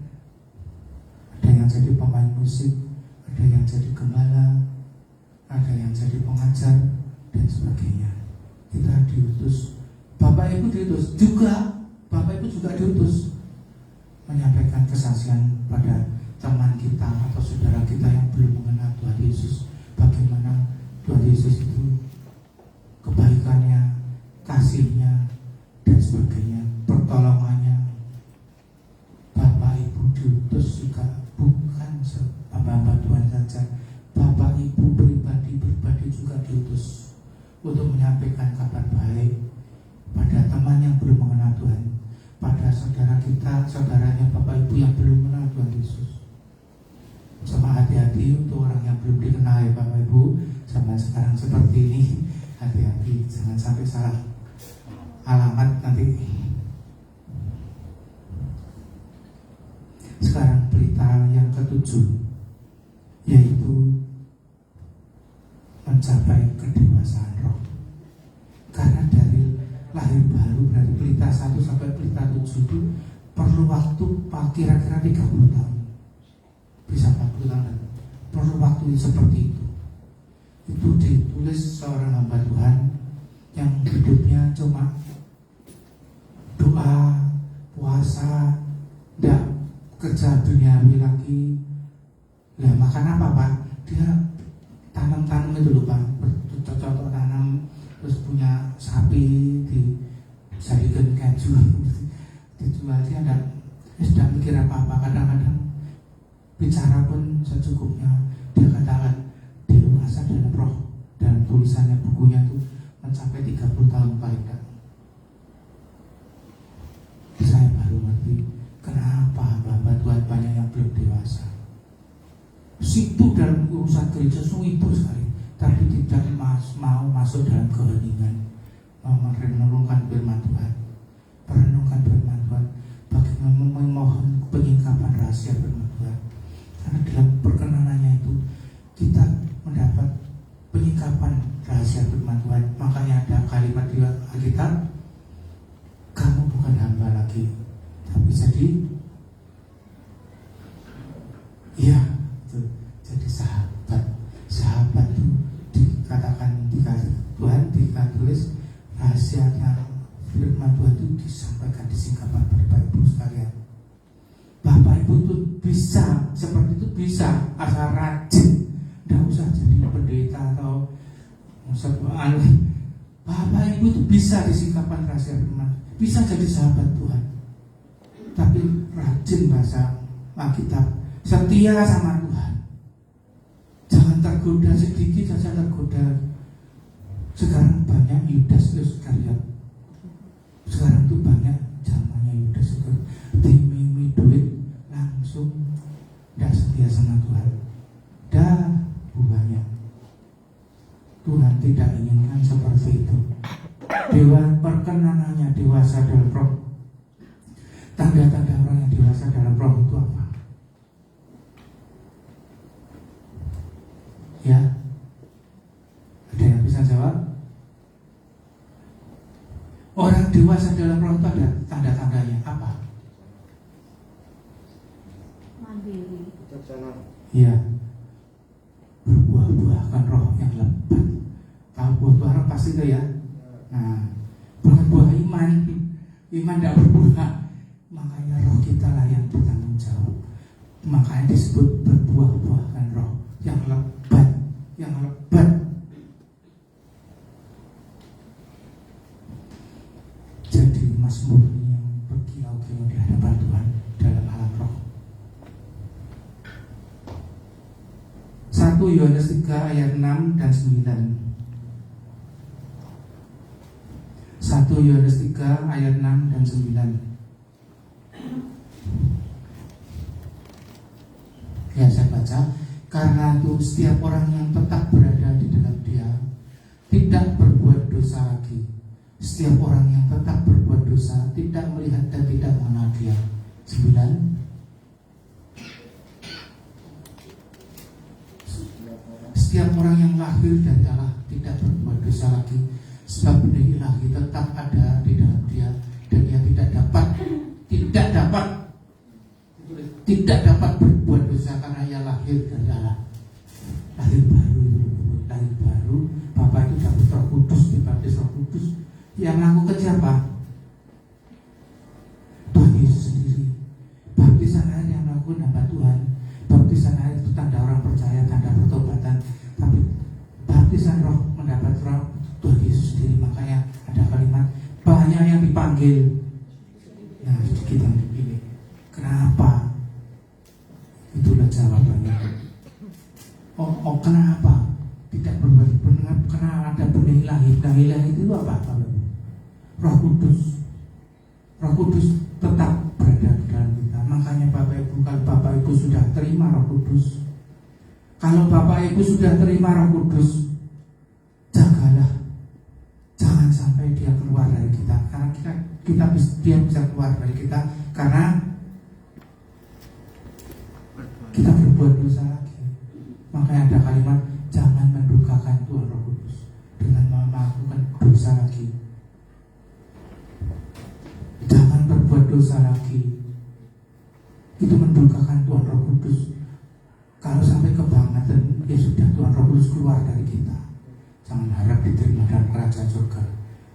ada yang jadi pemain musik, ada yang jadi gembala, ada yang jadi pengajar dan sebagainya. Kita diutus, Bapak Ibu diutus juga, Bapak Ibu juga diutus menyampaikan kesaksian pada teman kita atau saudara kita yang belum mengenal Tuhan Yesus. Bagaimana Tuhan Yesus itu, kebaikannya, kasihnya dan sebagainya, pertolongannya. Bapak Ibu diutus juga bukan hamba-hamba Tuhan saja, Bapak Ibu pribadi juga diutus untuk menyampaikan kabar baik pada teman yang belum mengenal Tuhan, pada saudara kita, saudaranya Bapak Ibu yang belum mengenal Tuhan Yesus. Sama hati-hati untuk orang yang belum dikenal ya Bapak Ibu. Zaman sekarang seperti ini, hati-hati jangan sampai salah alamat nanti. Sekarang berita yang ke-7, yaitu mencapai kedewasaan roh. Karena dari lahir baru, dari berita 1 sampai berita 7 itu perlu waktu kira-kira 30 tahun, bisa 40 tahun, perlu waktu seperti itu. Itu ditulis seorang hamba Tuhan yang hidupnya cuma doa, puasa, tidak kerja duniawi lagi. Lah makan apa Pak? Dia tanam itu loh Pak, cocok tanam, terus punya sapi dijadikan keju, dijual. Dia tidak mikir apa-apa. Kadang-kadang bicara pun secukupnya. Dia katakan dewasa dalam roh, dan tulisannya bukunya itu mencapai 30 tahun paling tidak. Saya baru ngerti kenapa hamba Tuhan banyak yang belum dewasa, sibuk dalam urusan gereja, sibuk sekali, tapi tidak mau masuk dalam keheningan, mau merenungkan firman Tuhan, merenungkan firman Tuhan, bagaimana memohon penyingkapan rahasia firman Tuhan. Karena dalam perkenanannya itu kita mendapat penyingkapan rahasia firman Tuhan. Makanya ada kalimat di Alkitab, kamu bukan hamba lagi, tapi jadi sahabat. Sahabat itu dikatakan Tuhan ditulis rahasianya firman Tuhan itu disampaikan, disingkapkan pada Ibu sekalian. Bapak Ibu itu bisa seperti itu, bisa asal rajin, tidak usah jadi pendeta atau sebuah. Bapak Ibu itu bisa disingkapkan rahasia firman, bisa jadi sahabat Tuhan, tapi rajin baca Alkitab, setia sama Tuhan. Jangan tergoda, sedikit saja tergoda. Sekarang banyak Yudas Iskariot. Sekarang tuh banyak zamannya Yudas Iskariot, demi duit langsung tidak setia sama Tuhan. Dan buahnya Tuhan tidak inginkan seperti itu. Perkenanannya dewasa dalam roh. Tanda-tanda orang yang dewasa dalam roh itu apa? Ya, ada yang bisa jawab? Orang dewasa dalam roh itu ada tanda-tandanya apa? Mandiri. Iya, berbuah-buahkan roh yang lebat. Tahu buah-buah roh pasti itu ya. Nah, bukan buah iman. Iman tidak berbuah. Makanya roh kita lah yang bertanggung jawab. Makanya disebut berbuah-buahkan roh yang lebat, yang lebat. Jadi Mas Murni yang berkilau-kilau di hadapan Tuhan dalam alam roh. 1 Yohanes 3 ayat 6 dan 9. 1 Yohanes 3 ayat 6 dan 9. Ya, saya baca. Karena itu setiap orang yang tetap berada di dalam Dia tidak berbuat dosa lagi. Setiap orang yang tetap berbuat dosa tidak melihat dan tidak mengenal Dia. 9. Setiap orang yang lahir dari Allah tidak berbuat dosa lagi, sebab benih ilahi tetap ada di dalam Dia, dan Ia tidak dapat berbuat dosa karena Ia lahir dari Allah. Lahir baru, Bapak itu dapat Roh Kudus, dibaptis Roh Kudus. Yang melakukan siapa? Tuhan Yesus sendiri. Baptisan air yang melakukan hamba Tuhan. Baptisan air itu tanda orang percaya, tanda pertobatan. Tapi baptisan Roh mendapat Roh Tuhan Yesus sendiri. Makanya ada kalimat banyak yang dipanggil, nah sedikit yang dipilih. Kenapa? Itulah jawabannya. Oh kenapa tidak berbuat benar? Karena ada benih ilahi. Benih ilahi itu apa? Roh Kudus. Roh Kudus tetap berada di dalam kita. Makanya Bapak Ibu, kalau Bapak Ibu sudah terima Roh Kudus, kalau Bapak Ibu sudah terima Roh Kudus, jagalah, jangan sampai dia keluar dari kita. Karena dia bisa keluar dari kita karena kita berbuat dosa lagi. Makanya ada kalimat jangan mendukakan Tuhan Roh Kudus dengan melakukan dosa lagi. Jangan berbuat dosa lagi. keluar dari kita. Jangan harap diterima dalam kerajaan surga.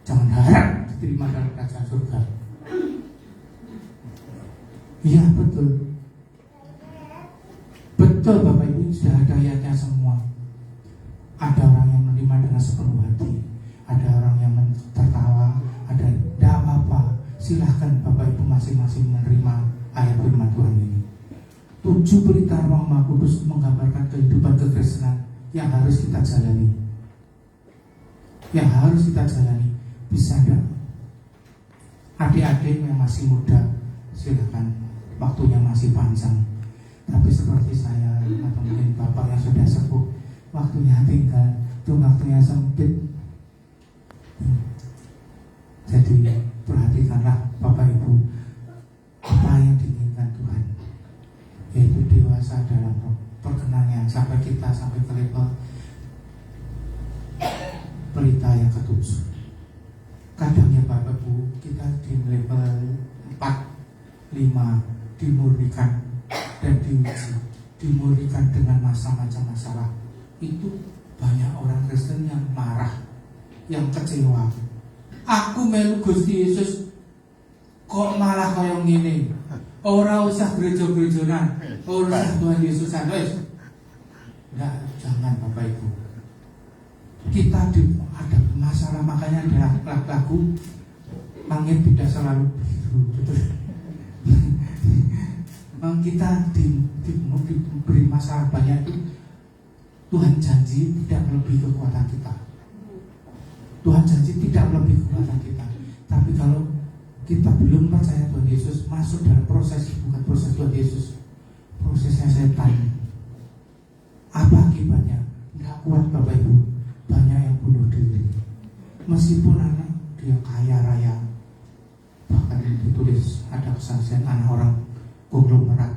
Jangan harap diterima dalam kerajaan surga. Iya betul. Betul Bapak Ibu, sudah ada ayatnya semua. Ada orang yang menerima dengan sepenuh hati, ada orang yang tertawa, ada tidak apa-apa. Silahkan Bapak Ibu masing-masing menerima ayat firman Tuhan ini. 7 berita Roh Maha Kudus menggambarkan kehidupan kekristenan yang harus kita jalani. Yang harus kita jalani. Bisa enggak? Adik-adik yang masih muda, silakan, waktunya masih panjang. Tapi seperti saya atau mungkin bapak yang sudah sepuh, waktunya tinggal, itu waktunya sempit. Jadi perhatikanlah Bapak Ibu, apa yang diinginkan Tuhan, yaitu dewasa dalam roh, perkenannya sampai kita sampai ke level pelita yang ke-7. Kadang ya Bapak Ibu, kita di level 4, 5 dimurnikan dan diuji, dimurnikan dengan macam-macam masalah. Itu banyak orang Kristen yang marah, yang kecewa. Aku melu Gusti Yesus kok malah kaya ngene. Ora usah gereja-gerejonan, ora usah Tuhan Yesusan wis. Enggak, jangan Bapak Ibu. Kita ada masalah, makanya ada lagu langit tidak selalu biru, betul. Kita diberi masalah banyak itu, Tuhan janji tidak melebihi kekuatan kita. Tuhan janji tidak melebihi kekuatan kita. Tapi kalau kita belum percaya Tuhan Yesus, masuk dalam proses, bukan proses Tuhan Yesus, prosesnya setan. Apa akibatnya? Tidak kuat Bapak Ibu, banyak yang bunuh diri. Meskipun anak dia kaya raya, bahkan ditulis ada kesaksian anak orang konglomerat,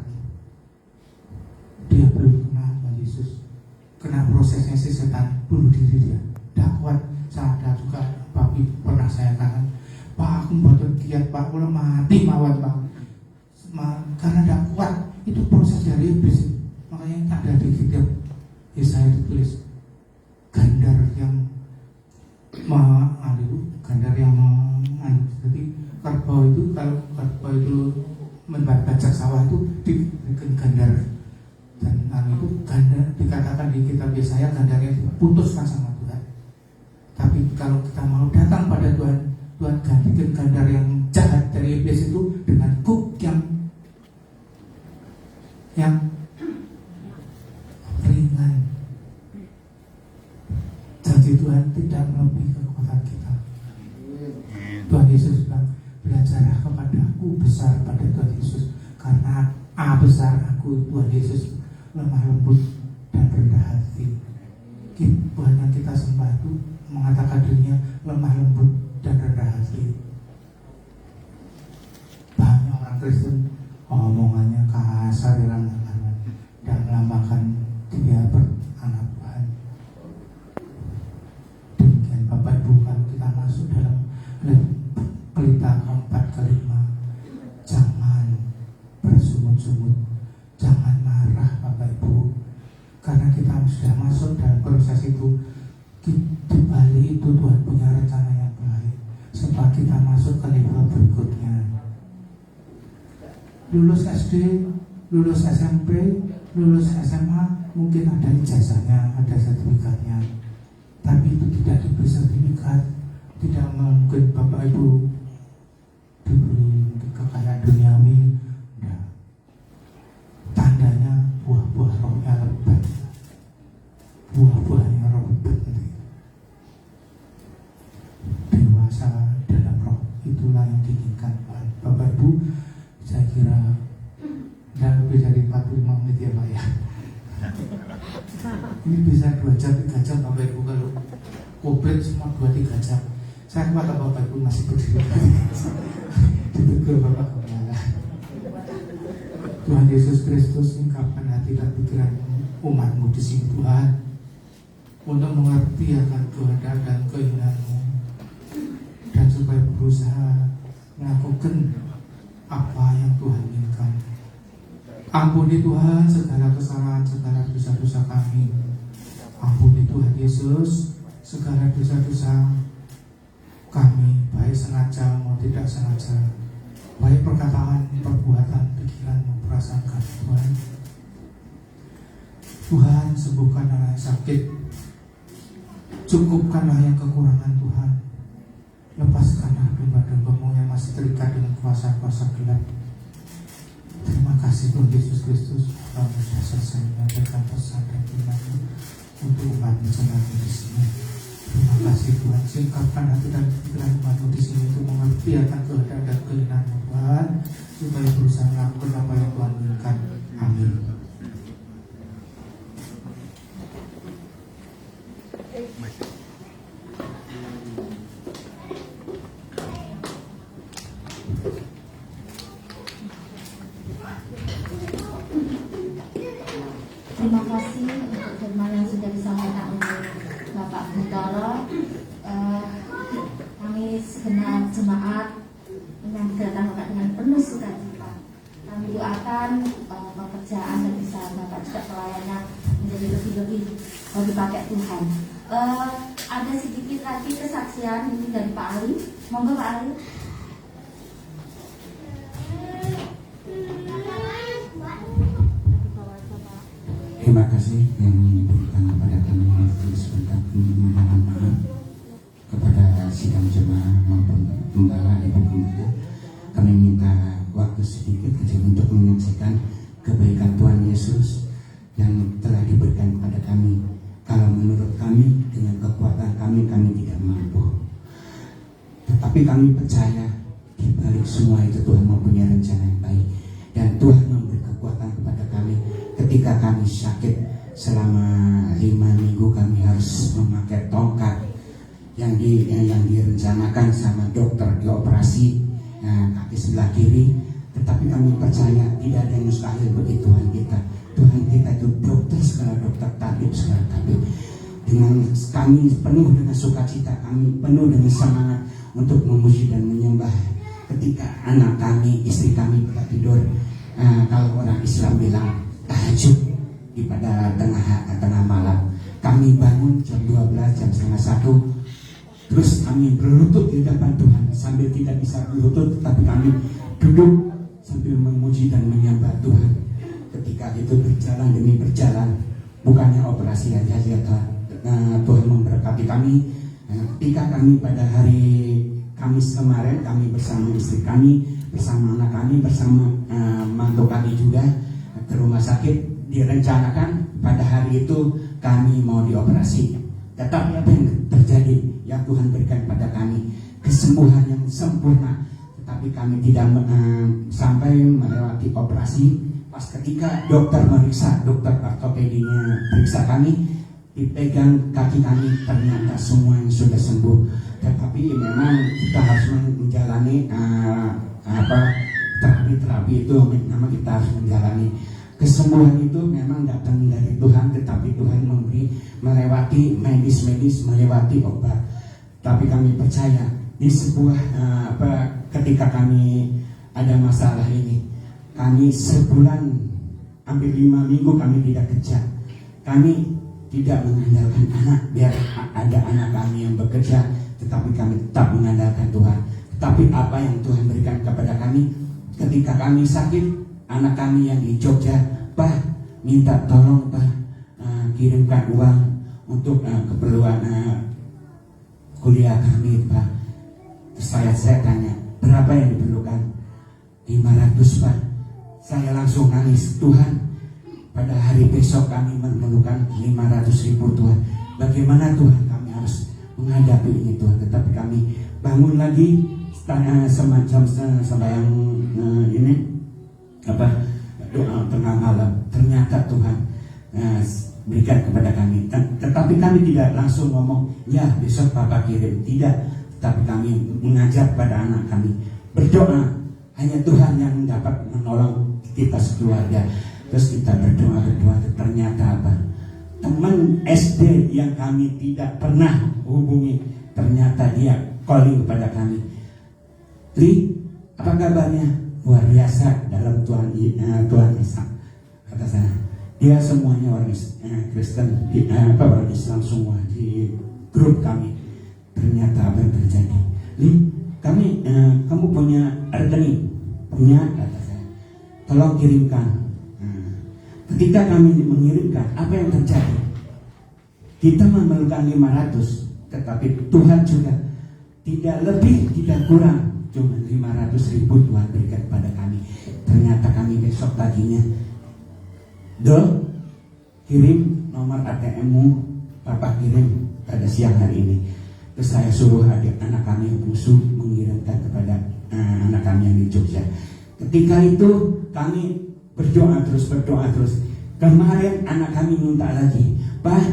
dia belum kenal Tuhan Yesus, kena prosesnya si setan, bunuh diri dia. Tidak kuat. Ada juga Pak pernah saya katakan, Pak aku buatan kiat Pak, kalau mati mawon Pak, karena tidak kuat. Itu proses dari iblis. Makanya ada di kitab Yesaya ditulis gandar yang gandar yang jadi kerbau itu, kalau kerbau itu membajak sawah itu dibikin gandar, dan itu gandar dikatakan di kitab Yesaya gandarnya diputuskan sama Tuhan. Tapi kalau kita mau datang pada Tuhan, Tuhan gantikan gandar yang jahat dari iblis itu dengan kuk yang ringan. Janji Tuhan tidak melebihi kekuatan kita. Tuhan Yesus bilang, belajarlah kepadaku besar pada Tuhan Yesus, karena A besar aku, Tuhan Yesus lemah lembut dan rendah hati. Tuhan yang kita sembah itu mengatakan dirinya lemah lembut dan rendah hati. Banyak orang Kristen omongannya kasar dan melambangkan dia beranak Tuhan. Demikian Bapak Ibu, kalau kita masuk dalam pelita keempat kelima, jangan bersungut-sungut, jangan marah Bapak Ibu, karena kita sudah masuk dalam proses itu. Di balik itu Tuhan punya rencana yang baik, supaya kita masuk ke level berikutnya. Lulus SD, lulus SMP, lulus SMA, mungkin ada ijazahnya, ada sertifikatnya, tapi itu tidak diberi sertifikat, tidak mungkin Bapak Ibu diberi kekayaan duniawi. Nah, tandanya buah-buah rohnya lebat, buah-buahnya roh lebat. Dewasa dalam roh, itulah yang diinginkan Bapak Ibu. Saya kira tidak lebih dari 45 menit ya Pak ya. Ini bisa 2 jam, 3 jam Bapak Ibu, kalau COVID semua 2-3 jam. Saya kuat Bapak Ibu masih berdiri. Ditegur Bapak Kepala. Tuhan Yesus Kristus singkapkan hati dan pikiran umatmu di sini Tuhan, untuk mengerti akan kehendak dan keinginanmu, dan supaya berusaha melakukan apa yang Tuhan inginkan. Ampuni Tuhan segala kesalahan, segala dosa-dosa kami. Ampuni Tuhan Yesus, segala dosa-dosa kami, baik sengaja maupun tidak sengaja, baik perkataan, perbuatan, pikiran maupun perasaan kami, Tuhan. Tuhan, sembuhkanlah yang sakit, cukupkanlah yang kekurangan, Tuhan. Lepaskanlah domba-dombamu yang masih terikat dengan kuasa-kuasa gelap. Terima kasih Tuhan Yesus Kristus, kamu sudah selesai menyampaikan pesan dan firman-Mu untuk umat-Mu di sini. Terima kasih Tuhan, singkapkan hati dan pikiran umat-Mu di sini untuk mengerti akan kehendak dan keinginan-Mu, Tuhan, supaya berusaha melakukan apa yang Tuhan inginkan. Amin. Terima kasih untuk firman yang sudah disampaikan oleh Bapak Guntoro. Kami segenap jemaat yang kedatangan Bapak dengan penuh sukacita. Kami doakan pekerjaan dan usaha Bapak juga pelayanan menjadi lebih dipakai Tuhan. Ada sedikit lagi kesaksian ini dari Pak Ali. Monggo Pak Ali. Terima kasih yang diberikan kepada kami sebentar mohon maaf kepada sidang jemaah maupun gembala ibu gembala. Kami minta waktu sedikit saja untuk menyaksikan kebaikan Tuhan Yesus yang telah diberikan kepada kami. Kalau menurut kami dengan kekuatan kami tidak mampu. Tetapi kami percaya di balik semua itu Tuhan mempunyai rencana yang baik dan Tuhan memberi kekuatan kepada kami. Ketika kami sakit selama 5 minggu, kami harus memakai tongkat yang direncanakan sama dokter dioperasi kaki sebelah kiri. Tetapi kami percaya tidak ada yang mustahil bagi Tuhan kita. Tuhan kita itu dokter segala dokter, tabib segala tabib. Dengan kami penuh dengan sukacita, kami penuh dengan semangat untuk memuji dan menyembah. Ketika anak kami, istri kami telah tidur, kalau orang Islam bilang tahajud di pada tengah malam, kami bangun jam 12, jam setengah 1, terus kami berlutut di depan Tuhan sambil tidak bisa berlutut, tapi kami duduk sambil memuji dan menyembah Tuhan. Ketika itu berjalan demi berjalan, bukannya operasi aja Tuhan memberkati kami. Ketika kami pada hari Kamis kemarin, kami bersama istri kami, bersama anak kami, bersama mantu kami juga ke rumah sakit. Direncanakan pada hari itu kami mau dioperasi. Tetapi apa yang terjadi? Yang Tuhan berikan pada kami kesembuhan yang sempurna. Tetapi kami tidak sampai melewati operasi. Pas ketika dokter meriksa, dokter ortopedinya periksa kami, dipegang kaki kami, ternyata semua yang sudah sembuh. Tetapi memang kita harus menjalani terapi itu, memang kita harus menjalani. Kesembuhan itu memang datang dari Tuhan, tetapi Tuhan memberi melewati medis, melewati obat. Tapi kami percaya di sebuah ketika kami ada masalah ini, kami sebulan hampir 5 minggu kami tidak kerja. Kami tidak mengandalkan anak, biar ada anak kami yang bekerja, tetapi kami tetap mengandalkan Tuhan. Tetapi apa yang Tuhan berikan kepada kami ketika kami sakit, anak kami yang di Jogja, Pak, minta tolong Pak, kirimkan uang untuk keperluan kuliah kami, Pak. Terus saya tanya, berapa yang diperlukan? 500 Pak. Saya langsung nangis, Tuhan, pada hari besok kami memerlukan 500.000 Tuhan. Bagaimana Tuhan kami harus menghadapi ini Tuhan? Tetapi kami bangun lagi semacam sembahyang ini doa tengah malam. Ternyata Tuhan berikan kepada kami. Tetapi kami tidak langsung ngomong, ya besok Bapak kirim. Tidak. Tetapi kami mengajar pada anak kami berdoa. Hanya Tuhan yang dapat menolong kita sekeluarga. Terus kita berdoa. Ternyata apa? Teman SD yang kami tidak pernah hubungi, ternyata dia calling kepada kami. Li, apa kabarnya? Luar biasa dalam Tuhan Yesus. Kata saya, dia semuanya orang Kristen, orang Islam semua di grup kami. Ternyata apa yang terjadi? Kamu punya rekening? Punya, kata saya. Tolong kirimkan. Ketika kami mengirimkan, apa yang terjadi? Kita memerlukan 500, tetapi Tuhan juga tidak lebih, tidak kurang, cuma 500.000 Tuhan berikan kepada kami. Ternyata kami besok paginya, kirim nomor ATM-mu, Papa kirim pada siang hari ini. Terus saya suruh anak kami yang bungsu mengirimkan kepada anak kami yang di Jogja. Ketika itu kami berdoa terus. Kemarin anak kami minta lagi, Pak,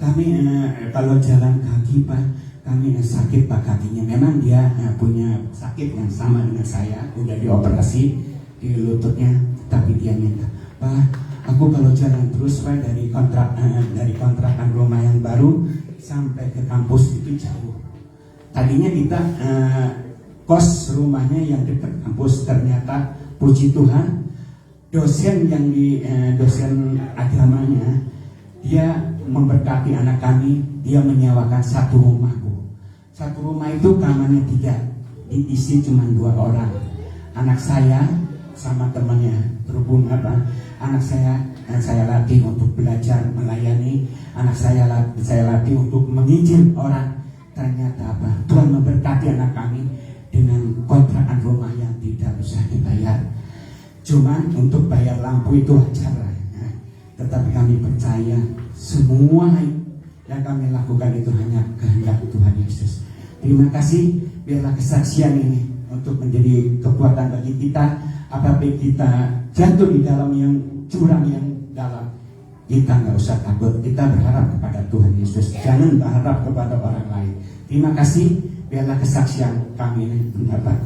kami kalau jalan kaki, Pak, kami sakit Pak kakinya. Memang dia punya sakit yang sama dengan saya, udah dioperasi di lututnya, tapi dia minta, Pak, aku kalau jalan terus, Pak, dari kontrakan rumah yang baru sampai ke kampus itu jauh. Tadinya kita kos rumahnya yang dekat kampus, ternyata puji Tuhan dosen yang dosen agamanya, dia memberkati anak kami, dia menyewakan satu rumah, Bu. Satu rumah itu kamarnya 3, diisi cuma 2 orang. Anak saya sama temannya, berhubung anak saya latih untuk belajar melayani, anak saya latih untuk menginjil orang. Ternyata apa? Tuhan memberkati anak kami dengan kontrakan rumah yang tidak usah dibayar. Cuman untuk bayar lampu itu wajar lah. Tetapi kami percaya semua yang kami lakukan itu hanya kehendak Tuhan Yesus. Terima kasih, biarlah kesaksian ini untuk menjadi kekuatan bagi kita. Apabila kita jatuh di dalam yang jurang yang dalam, kita nggak usah takut. Kita berharap kepada Tuhan Yesus, jangan berharap kepada orang lain. Terima kasih, biarlah kesaksian kami ini mendapat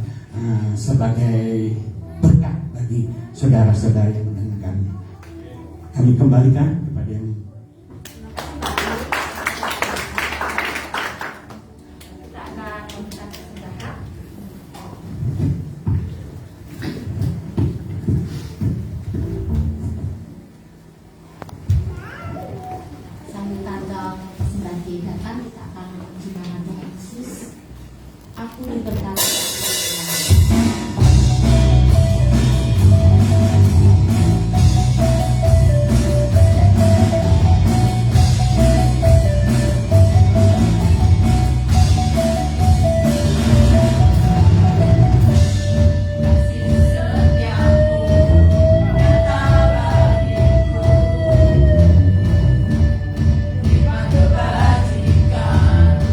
sebagai berkat bagi saudara-saudara yang mendengarkannya. Kami kembalikan kepada yang sambil tanda persembahan diadakan, kita akan memuji nama Tuhan Yesus. Aku diberkati.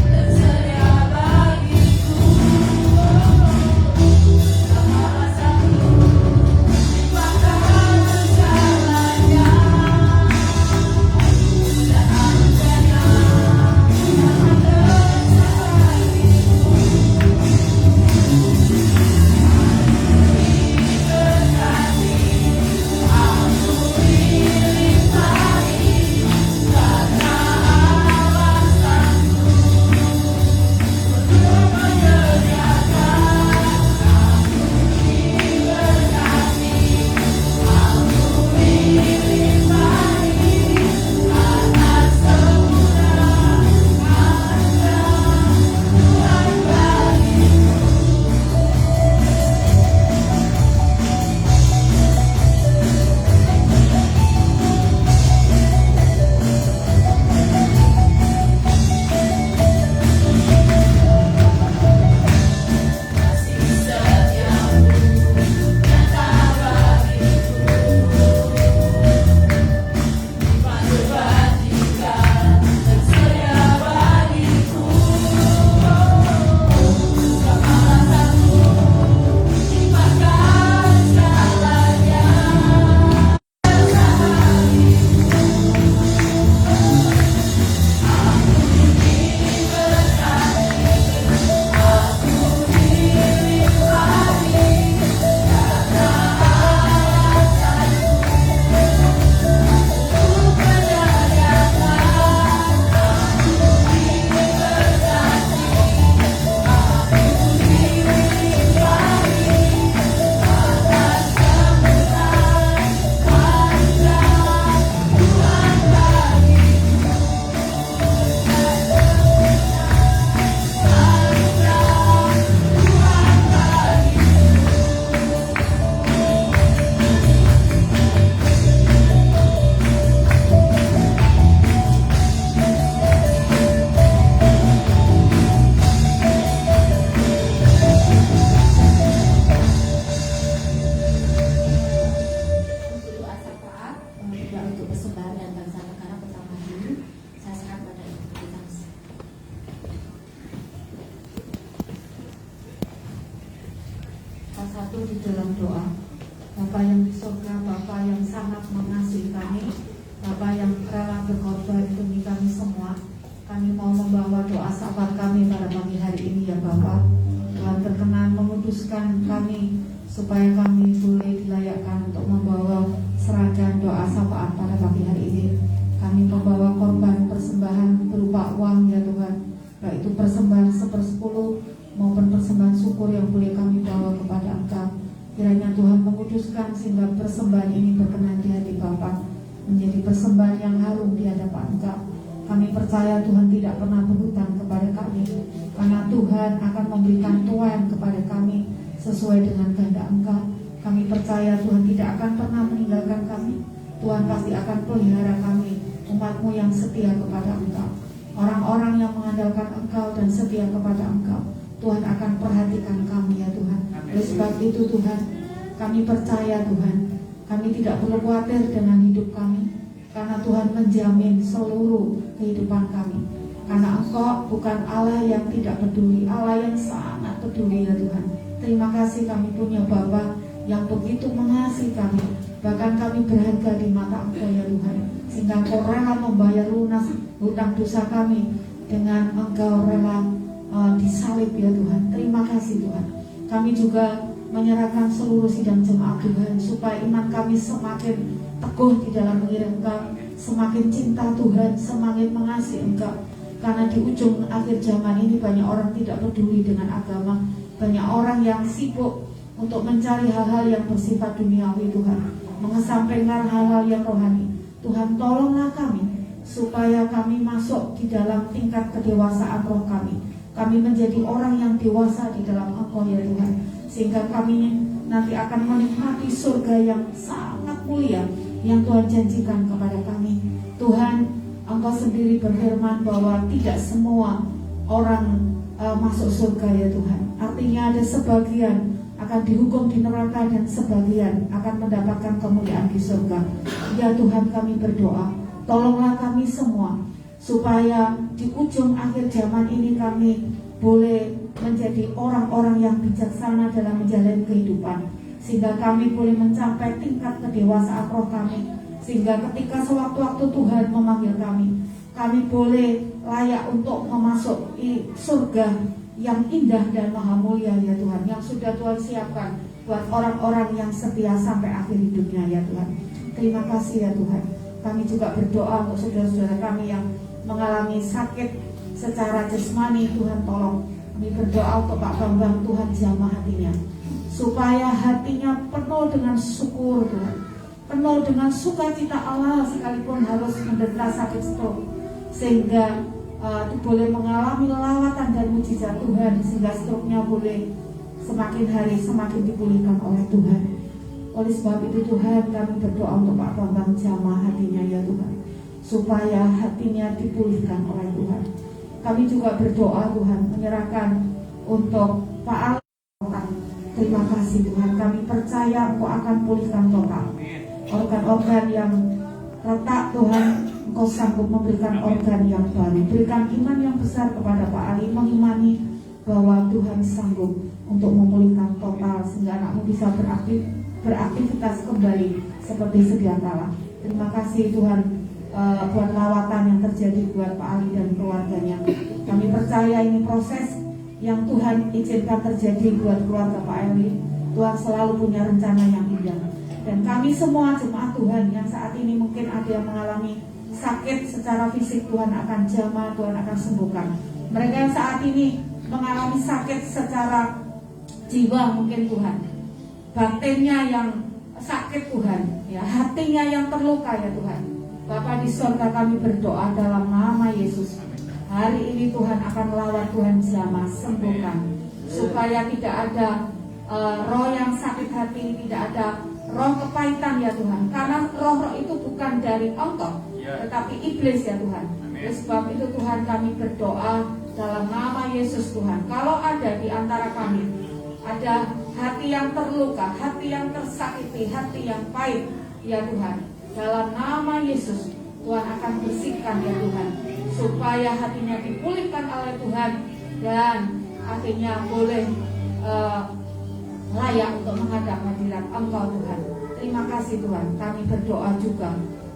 Tersedia bagiku bersatu di dalam doa. Bapa yang di surga, Bapa yang sangat mengasihi kami, Bapa yang rela berkorban demi kami semua. Kami mau membawa doa sahabat kami pada pagi hari ini ya Bapa. Tuhan berkenan menguduskan kami supaya kami boleh dilayakkan untuk membawa seragam doa sapaan pada pagi hari ini. Kami membawa korban persembahan berupa uang ya Tuhan, baik itu persembahan 1/10 maupun persembahan syukur yang boleh kami bawa kepada Engkau. Kiranya Tuhan menguduskan sehingga persembahan ini berkenan di hati Bapa, menjadi persembahan yang harum di hadapan Engkau. Kami percaya Tuhan tidak pernah berhutang kepada kami, karena Tuhan akan memberikan tuan kepada kami sesuai dengan kehendak Engkau. Kami percaya Tuhan tidak akan pernah meninggalkan kami. Tuhan pasti akan pelihara kami, umat-Mu yang setia kepada Engkau. Orang-orang yang mengandalkan Engkau dan setia kepada Engkau, Tuhan akan perhatikan kami ya Tuhan. Oleh sebab itu Tuhan, kami percaya Tuhan, kami tidak perlu khawatir dengan hidup kami, karena Tuhan menjamin seluruh kehidupan kami. Karena Engkau bukan Allah yang tidak peduli, Allah yang sangat peduli ya Tuhan. Terima kasih kami punya Bapa yang begitu mengasihi kami, bahkan kami berharga di mata Engkau ya Tuhan, sehingga Engkau rela membayar lunas hutang dosa kami dengan Engkau rela disalib ya Tuhan. Terima kasih Tuhan. Kami juga menyerahkan seluruh sidang jemaat Tuhan, supaya iman kami semakin teguh di dalam mengiring Engkau, semakin cinta Tuhan, semakin mengasihi Engkau. Karena di ujung akhir zaman ini banyak orang tidak peduli dengan agama, banyak orang yang sibuk untuk mencari hal-hal yang bersifat duniawi Tuhan, mengesampingkan hal-hal yang rohani. Tuhan tolonglah kami supaya kami masuk di dalam tingkat kedewasaan roh kami. Kami menjadi orang yang dewasa di dalam Engkau ya Tuhan, sehingga kami nanti akan menikmati surga yang sangat mulia yang Tuhan janjikan kepada kami. Tuhan, Engkau sendiri berfirman bahwa tidak semua orang masuk surga ya Tuhan. Artinya ada sebagian akan dihukum di neraka dan sebagian akan mendapatkan kemuliaan di surga. Ya Tuhan, kami berdoa, tolonglah kami semua supaya di ujung akhir zaman ini kami boleh menjadi orang-orang yang bijaksana dalam menjalani kehidupan, sehingga kami boleh mencapai tingkat kedewasaan roh kami, sehingga ketika sewaktu-waktu Tuhan memanggil kami boleh layak untuk memasuki surga yang indah dan maha mulia ya Tuhan, yang sudah Tuhan siapkan buat orang-orang yang setia sampai akhir hidupnya ya Tuhan. Terima kasih ya Tuhan. Kami juga berdoa untuk saudara-saudara kami yang mengalami sakit secara jasmani, Tuhan tolong. Kami berdoa untuk Pak Bambang, Tuhan jamah hatinya, supaya hatinya penuh dengan syukur Tuhan, penuh dengan sukacita Allah sekalipun harus menderita sakit stroke, sehingga boleh mengalami lawatan dan mujizat Tuhan, sehingga stroke-nya boleh semakin hari semakin dipulihkan oleh Tuhan. Oleh sebab itu Tuhan, kami berdoa untuk Pak Bambang, jamah hatinya ya Tuhan, supaya hatinya dipulihkan oleh Tuhan. Kami juga berdoa Tuhan, menyerahkan untuk Pak Al. Terima kasih Tuhan, kami percaya Engkau akan pulihkan total organ-organ yang retak Tuhan. Engkau sanggup memberikan organ yang baru. Berikan iman yang besar kepada Pak Ali, mengimani bahwa Tuhan sanggup untuk memulihkan total, sehingga anakmu bisa beraktivitas kembali seperti sedia kala. Terima kasih Tuhan buat lawatan yang terjadi buat Pak Ali dan keluarganya. Kami percaya ini proses yang Tuhan izinkan terjadi buat keluarga Pak Ali. Tuhan selalu punya rencana yang indah. Dan kami semua jemaat Tuhan yang saat ini mungkin ada yang mengalami sakit secara fisik, Tuhan akan jamah, Tuhan akan sembuhkan. Mereka yang saat ini mengalami sakit secara jiwa mungkin Tuhan, batinnya yang sakit Tuhan, ya hatinya yang terluka ya Tuhan. Bapa di surga, kami berdoa dalam nama Yesus. Hari ini Tuhan akan lawat, Tuhan jamah, sembuhkan, supaya tidak ada roh yang sakit hati, tidak ada roh kepahitan ya Tuhan. Karena roh-roh itu bukan dari Engkau, tetapi iblis ya Tuhan. Oleh sebab itu Tuhan, kami berdoa dalam nama Yesus Tuhan. Kalau ada di antara kami ada hati yang terluka, hati yang tersakiti, hati yang pahit ya Tuhan, dalam nama Yesus Tuhan akan bersihkan ya Tuhan, supaya hatinya dipulihkan oleh Tuhan dan akhirnya boleh layak untuk menghadap hadirat Engkau Tuhan. Terima kasih Tuhan. Kami berdoa juga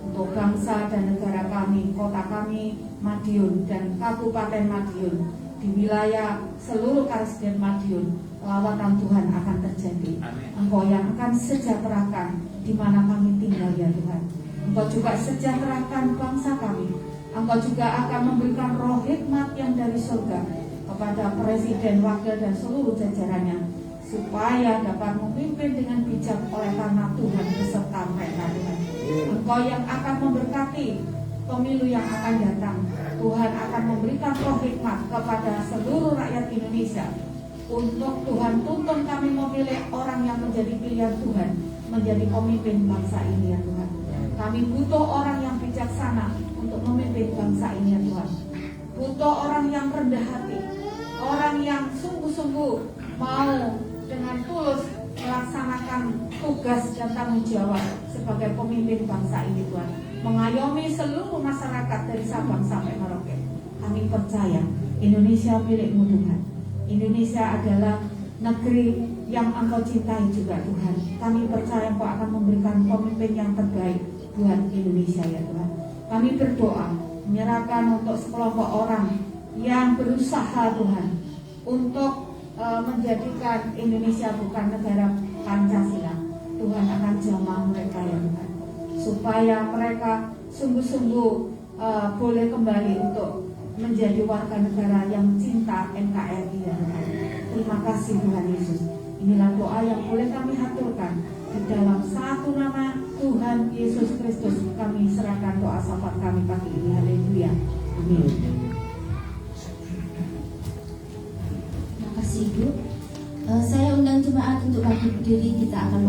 untuk bangsa dan negara kami, kota kami Madiun dan Kabupaten Madiun, di wilayah seluruh Kabupaten Madiun. Lawatan Tuhan akan terjadi. Engkau yang akan sejahterakan di mana kami tinggal ya Tuhan. Engkau juga sejahterakan bangsa kami. Engkau juga akan memberikan roh hikmat yang dari surga kepada Presiden, Wakil dan seluruh jajarannya, supaya dapat memimpin dengan bijak oleh karena Tuhan beserta mereka Tuhan. Engkau yang akan memberkati pemilu yang akan datang. Tuhan akan memberikan roh hikmat kepada seluruh rakyat Indonesia. Untuk Tuhan tuntun kami memilih orang yang menjadi pilihan Tuhan, menjadi pemimpin bangsa ini ya Tuhan. Kami butuh orang yang bijaksana untuk memimpin bangsa ini ya Tuhan. Butuh orang yang rendah hati, orang yang sungguh-sungguh mau dengan tulus melaksanakan tugas dan tanggung jawab sebagai pemimpin bangsa ini Tuhan. Mengayomi seluruh masyarakat dari Sabang sampai Merauke. Kami percaya Indonesia milikmu Tuhan. Indonesia adalah negeri yang Engkau cintai juga Tuhan. Kami percaya Engkau akan memberikan pemimpin yang terbaik buat Indonesia ya Tuhan. Kami berdoa menyerahkan untuk sekelompok orang yang berusaha Tuhan untuk menjadikan Indonesia bukan negara Pancasila. Tuhan akan jamah mereka ya Tuhan, supaya mereka sungguh-sungguh boleh kembali untuk menjadi warga negara yang cinta NKRI ya Tuhan. Terima kasih Tuhan Yesus. Inilah doa yang boleh kami haturkan di dalam satu nama Tuhan Yesus Kristus. Kami serahkan doa syafaat kami pagi ini. Haleluya. Amin. Terima kasih Ibu. Saya undang jemaat untuk bangkit berdiri. Kita akan